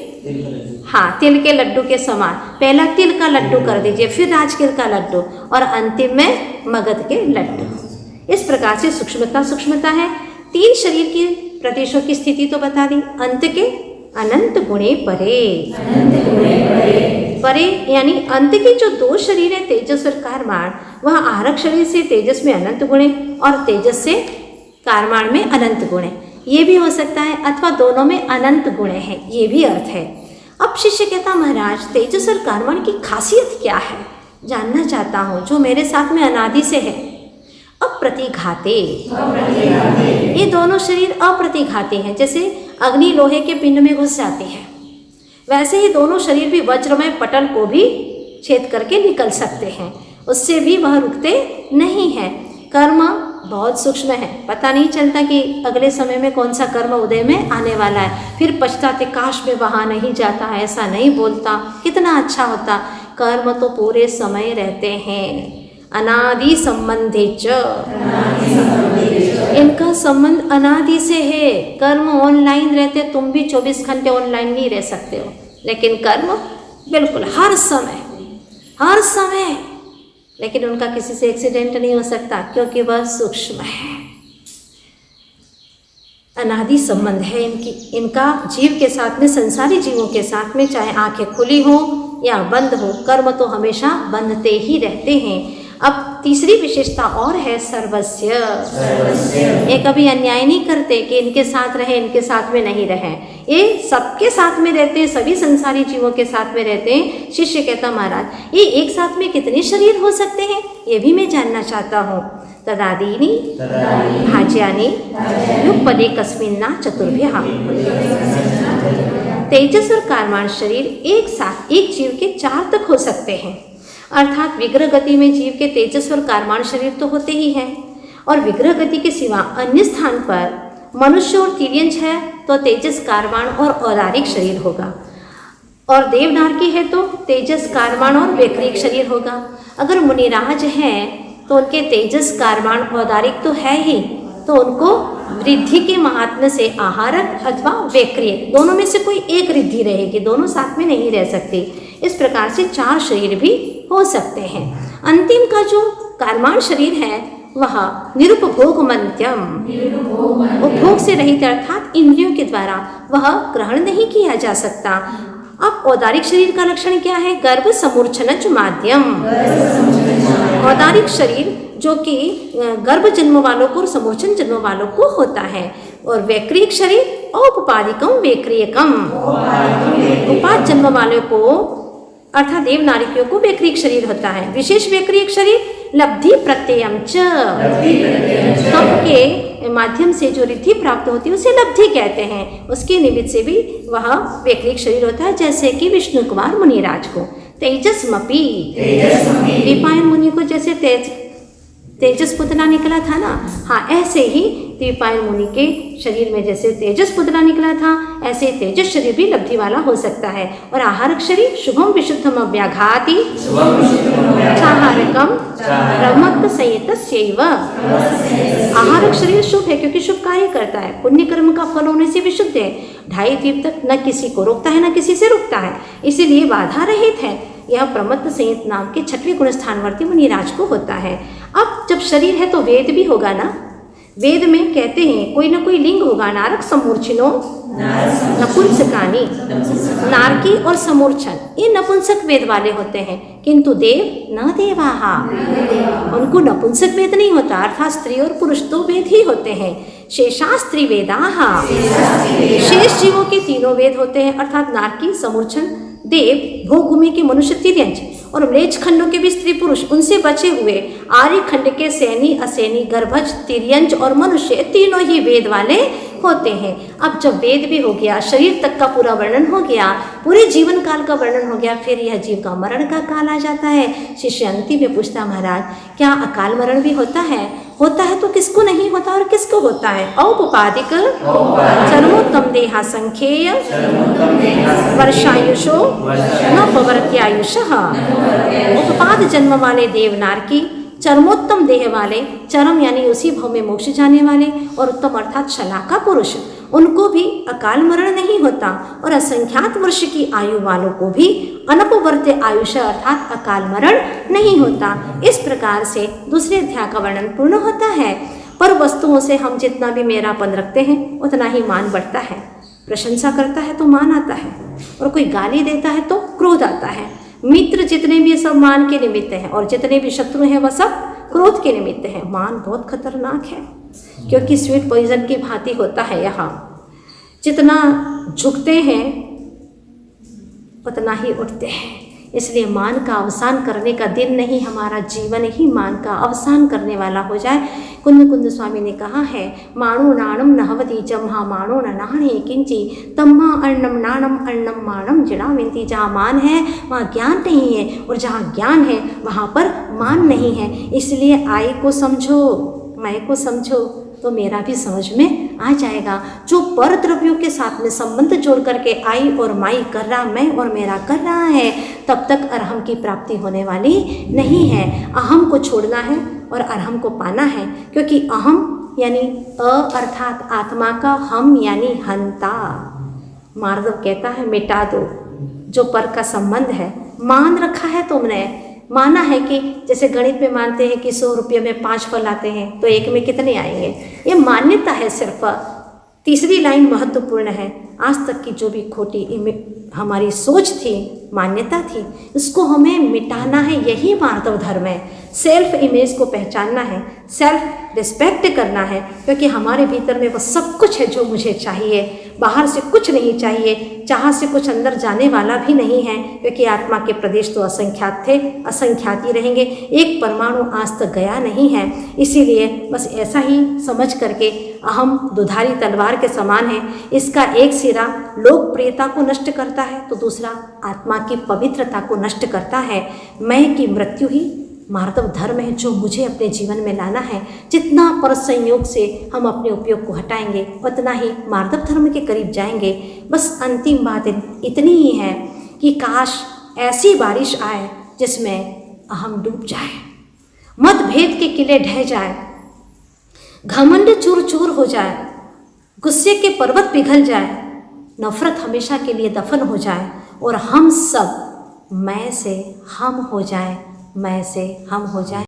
Speaker 2: हाँ तिल के लड्डू के समान, पहला तिल का लड्डू कर दीजिए, फिर राजगिर का लड्डू और अंतिम में मगध के लड्डू। इस प्रकार से सूक्ष्मता है। 3 शरीर की प्रदेशों की स्थिति तो बता दी, अंत के अनंत गुणे परे यानी अंत के जो 2 शरीर है तेजस और कारमाण, वह आहारक शरीर से तेजस में अनंत गुणे और तेजस से कारमाण में अनंत गुणे, ये भी हो सकता है, अथवा दोनों में अनंत गुणे हैं, ये भी अर्थ है। अब शिष्य कहता महाराज तेजस और कारमाण की खासियत क्या है, जानना चाहता हूँ, जो मेरे साथ में अनादि से है। अप्रतिघाते, ये दोनों शरीर अप्रतिघाती हैं। जैसे अग्नि लोहे के पिंड में घुस जाती है, वैसे ही दोनों शरीर भी वज्रमय पटल को भी छेद करके निकल सकते हैं, उससे भी वह रुकते नहीं हैं। कर्म बहुत सूक्ष्म है, पता नहीं चलता कि अगले समय में कौन सा कर्म उदय में आने वाला है, फिर पछताते काश में वहाँ नहीं जाता, ऐसा नहीं बोलता, कितना अच्छा होता। कर्म तो पूरे समय रहते हैं। अनादि संबंधे च, इनका संबंध अनादि से है। कर्म ऑनलाइन रहते, तुम भी 24 घंटे ऑनलाइन नहीं रह सकते हो, लेकिन कर्म बिल्कुल हर समय, लेकिन उनका किसी से एक्सीडेंट नहीं हो सकता क्योंकि वह सूक्ष्म है। अनादि संबंध है इनका जीव के साथ में, संसारी जीवों के साथ में, चाहे आंखें खुली हो या बंद हो, कर्म तो हमेशा बंधते ही रहते हैं। अब तीसरी विशेषता और है सर्वस्य। ये कभी अन्याय नहीं करते कि इनके साथ रहे इनके साथ में नहीं रहे, ये सबके साथ में रहते हैं, सभी संसारी जीवों के साथ में रहते हैं। शिष्य कहता महाराज ये एक साथ में कितने शरीर हो सकते हैं, ये भी मैं जानना चाहता हूँ। तदादीनि भाज्यानि युगपदे कस्मिन्ना चतुर्भ्यः। तेजस और कारमाण शरीर एक साथ एक जीव के 4 तक हो सकते हैं, अर्थात विग्रह गति में जीव के तेजस और कारमाण शरीर तो होते ही हैं, और विग्रह गति के सिवा अन्य स्थान पर मनुष्य और तिर्यंच है तो तेजस कारमाण और औदारिक शरीर होगा, और देवनारकी है तो तेजस कारमाण और वैक्रिक शरीर होगा। अगर मुनिराज हैं तो उनके तेजस कारमाण औदारिक तो है ही, तो उनको वृद्धि के महात्म्य से आहारक अथवा वैक्रियक दोनों में से कोई एक रिद्धि रहेगी, दोनों साथ में नहीं रह सकती। इस प्रकार से 4 शरीर भी हो सकते हैं। अंतिम का जो कारमाण शरीर है वह निरुपभोग मन्त्यम, उपभोग से रहित, अर्थात इंद्रियों के द्वारा वह ग्रहण नहीं किया जा सकता। अब औदारिक शरीर का लक्षण क्या है? गर्भ समूर्छनज माध्यम। औदारिक शरीर जो कि गर्भ जन्म वालों को और समूर्छन जन्म वालों को होता है, और वैक्रियक शरीर औपपादिकम वैक्रियकम, उपाद जन्म वालों को अर्थात देव नारिकियों को वैक्रियक शरीर होता है। विशेष वैक्रियक शरीर लब्धि प्रत्ययम च, तप के माध्यम से जो रिद्धि प्राप्त होती है उसे लब्धि कहते हैं, उसके निमित्त से भी वह वैक्रियक शरीर होता है। जैसे कि विष्णु कुमार मुनिराज को तेजस्मपि, दीपायन मुनि को जैसे तेजस पुतना निकला था ना, हाँ ऐसे ही दीपायन मुनि के शरीर में जैसे तेजस पुतना निकला था, ऐसे तेजस शरीर भी लब्धि वाला हो सकता है। और आहारक शरीर शुभम विशुद्धम अव्याघाति आहारकम ब्रह्मत्व संयतस्यैव। आहारक शरीर शुभ है क्योंकि शुभ कार्य करता है, पुण्य कर्म का फल होने से भी शुद्ध है, 2.5 दीप तक न किसी को रोकता है न किसी से रुकता है, इसीलिए बाधा रहित है। यह प्रमत्त संयत नाम के 6वें गुण स्थानवर्ती मुनिराज को होता है। अब जब शरीर है तो वेद भी होगा ना, वेद में कहते हैं कोई ना कोई लिंग होगा, नारक समूर्छिनो नपुंसकानी, नारकी और समूर्छन ये नपुंसक वेद वाले होते हैं, किंतु देव न देवाहा, उनको नपुंसक वेद नहीं होता, अर्थात स्त्री और पुरुष 2 वेद ही होते हैं। शेषास्त्री वेदाहा, शेष जीवों के 3 वेद होते हैं, अर्थात नारकी समूर्छन देव भोगभूमि के मनुष्य तिर्यंच, और म्लेच्छ खंडों के भी स्त्री पुरुष, उनसे बचे हुए आर्य खंड के सैनी, असैनी, गर्भज, तिर्यंज और मनुष्य तीनों ही वेद वाले होते हैं। अब जब वेद भी हो गया, शरीर तक का पूरा वर्णन हो गया, पूरे जीवन काल का वर्णन हो गया, फिर यह जीव का मरण का काल आ जाता है। शिष्य अंतिम में पूछता, महाराज क्या अकाल मरण भी होता है? होता है तो किसको नहीं होता और किसको होता है? औपपादिक चरमोत्तम देहा संख्येय वर्षायुषो न पवर्त्यायुषः। उपपाद जन्म वाले देवनार की, चरमोत्तम देह वाले, चरम यानी उसी भव में मोक्ष जाने वाले, और उत्तम अर्थात शलाका पुरुष, उनको भी अकाल मरण नहीं होता, और असंख्यात वर्ष की आयु वालों को भी अनपवर्त्य आयुष अर्थात अकाल मरण नहीं होता। इस प्रकार से दूसरे अध्याय का वर्णन पूर्ण होता है। पर वस्तुओं से हम जितना भी मेरापन रखते हैं उतना ही मान बढ़ता है। प्रशंसा करता है तो मान आता है, और कोई गाली देता है तो क्रोध आता है। मित्र जितने भी सब मान के निमित्त हैं, और जितने भी शत्रु हैं वह सब क्रोध के निमित्त हैं। मान बहुत खतरनाक है, क्योंकि स्वीट पॉइजन की भांति होता है। यहाँ जितना झुकते हैं उतना ही उठते हैं। इसलिए मान का अवसान करने का दिन नहीं, हमारा जीवन ही मान का अवसान करने वाला हो जाए। कुंद कुंद स्वामी ने कहा है, माणो नाणम नहवती जम्हा माणो न नाणे किंची तम्हा अर्णम नाणम अर्णम माणम जिड़ाविंती। जहाँ मान है वहाँ ज्ञान नहीं है, और जहाँ ज्ञान है वहाँ पर मान नहीं है। इसलिए आई को समझो, मैं को समझो, तो मेरा भी समझ में आ जाएगा। जो पर द्रव्यों के साथ में संबंध जोड़ करके आई और माई कर रहा, मैं और मेरा कर रहा है, तब तक अरहम की प्राप्ति होने वाली नहीं है। अहम को छोड़ना है और अरहम को पाना है, क्योंकि अहम यानी अर्थात आत्मा का, हम यानी हंता। मार्दव कहता है मिटा दो जो पर का संबंध है। मान रखा है तुमने, माना है कि जैसे गणित में मानते हैं कि 100 रुपये में 5 फल आते हैं तो एक में कितने आएंगे, ये मान्यता है सिर्फ। तीसरी लाइन महत्वपूर्ण है। आज तक की जो भी खोटी हमारी सोच थी, मान्यता थी, इसको हमें मिटाना है। यही मार्दव धर्म है। सेल्फ इमेज को पहचानना है, सेल्फ रिस्पेक्ट करना है, क्योंकि हमारे भीतर में वो सब कुछ है जो मुझे चाहिए। बाहर से कुछ नहीं चाहिए, चाह से कुछ अंदर जाने वाला भी नहीं है, क्योंकि आत्मा के प्रदेश तो असंख्यात थे, असंख्यात ही रहेंगे। एक परमाणु आज तक गया नहीं है। इसीलिए बस ऐसा ही समझ करके अहम दुधारी तलवार के समान है। इसका एक सिरा लोकप्रियता को नष्ट करता है तो दूसरा आत्मा की पवित्रता को नष्ट करता है। मैं की मृत्यु ही मार्दव धर्म है जो मुझे अपने जीवन में लाना है। जितना पर संयोग से हम अपने उपयोग को हटाएंगे उतना ही मार्दव धर्म के करीब जाएंगे। बस अंतिम बात इतनी ही है कि काश ऐसी बारिश आए जिसमें अहम डूब जाए, मतभेद के किले ढह जाए, घमंड चूर चूर हो जाए, गुस्से के पर्वत पिघल जाए, नफरत हमेशा के लिए दफन हो जाए, और हम सब मैं से हम हो जाए, मैं से हम हो जाए।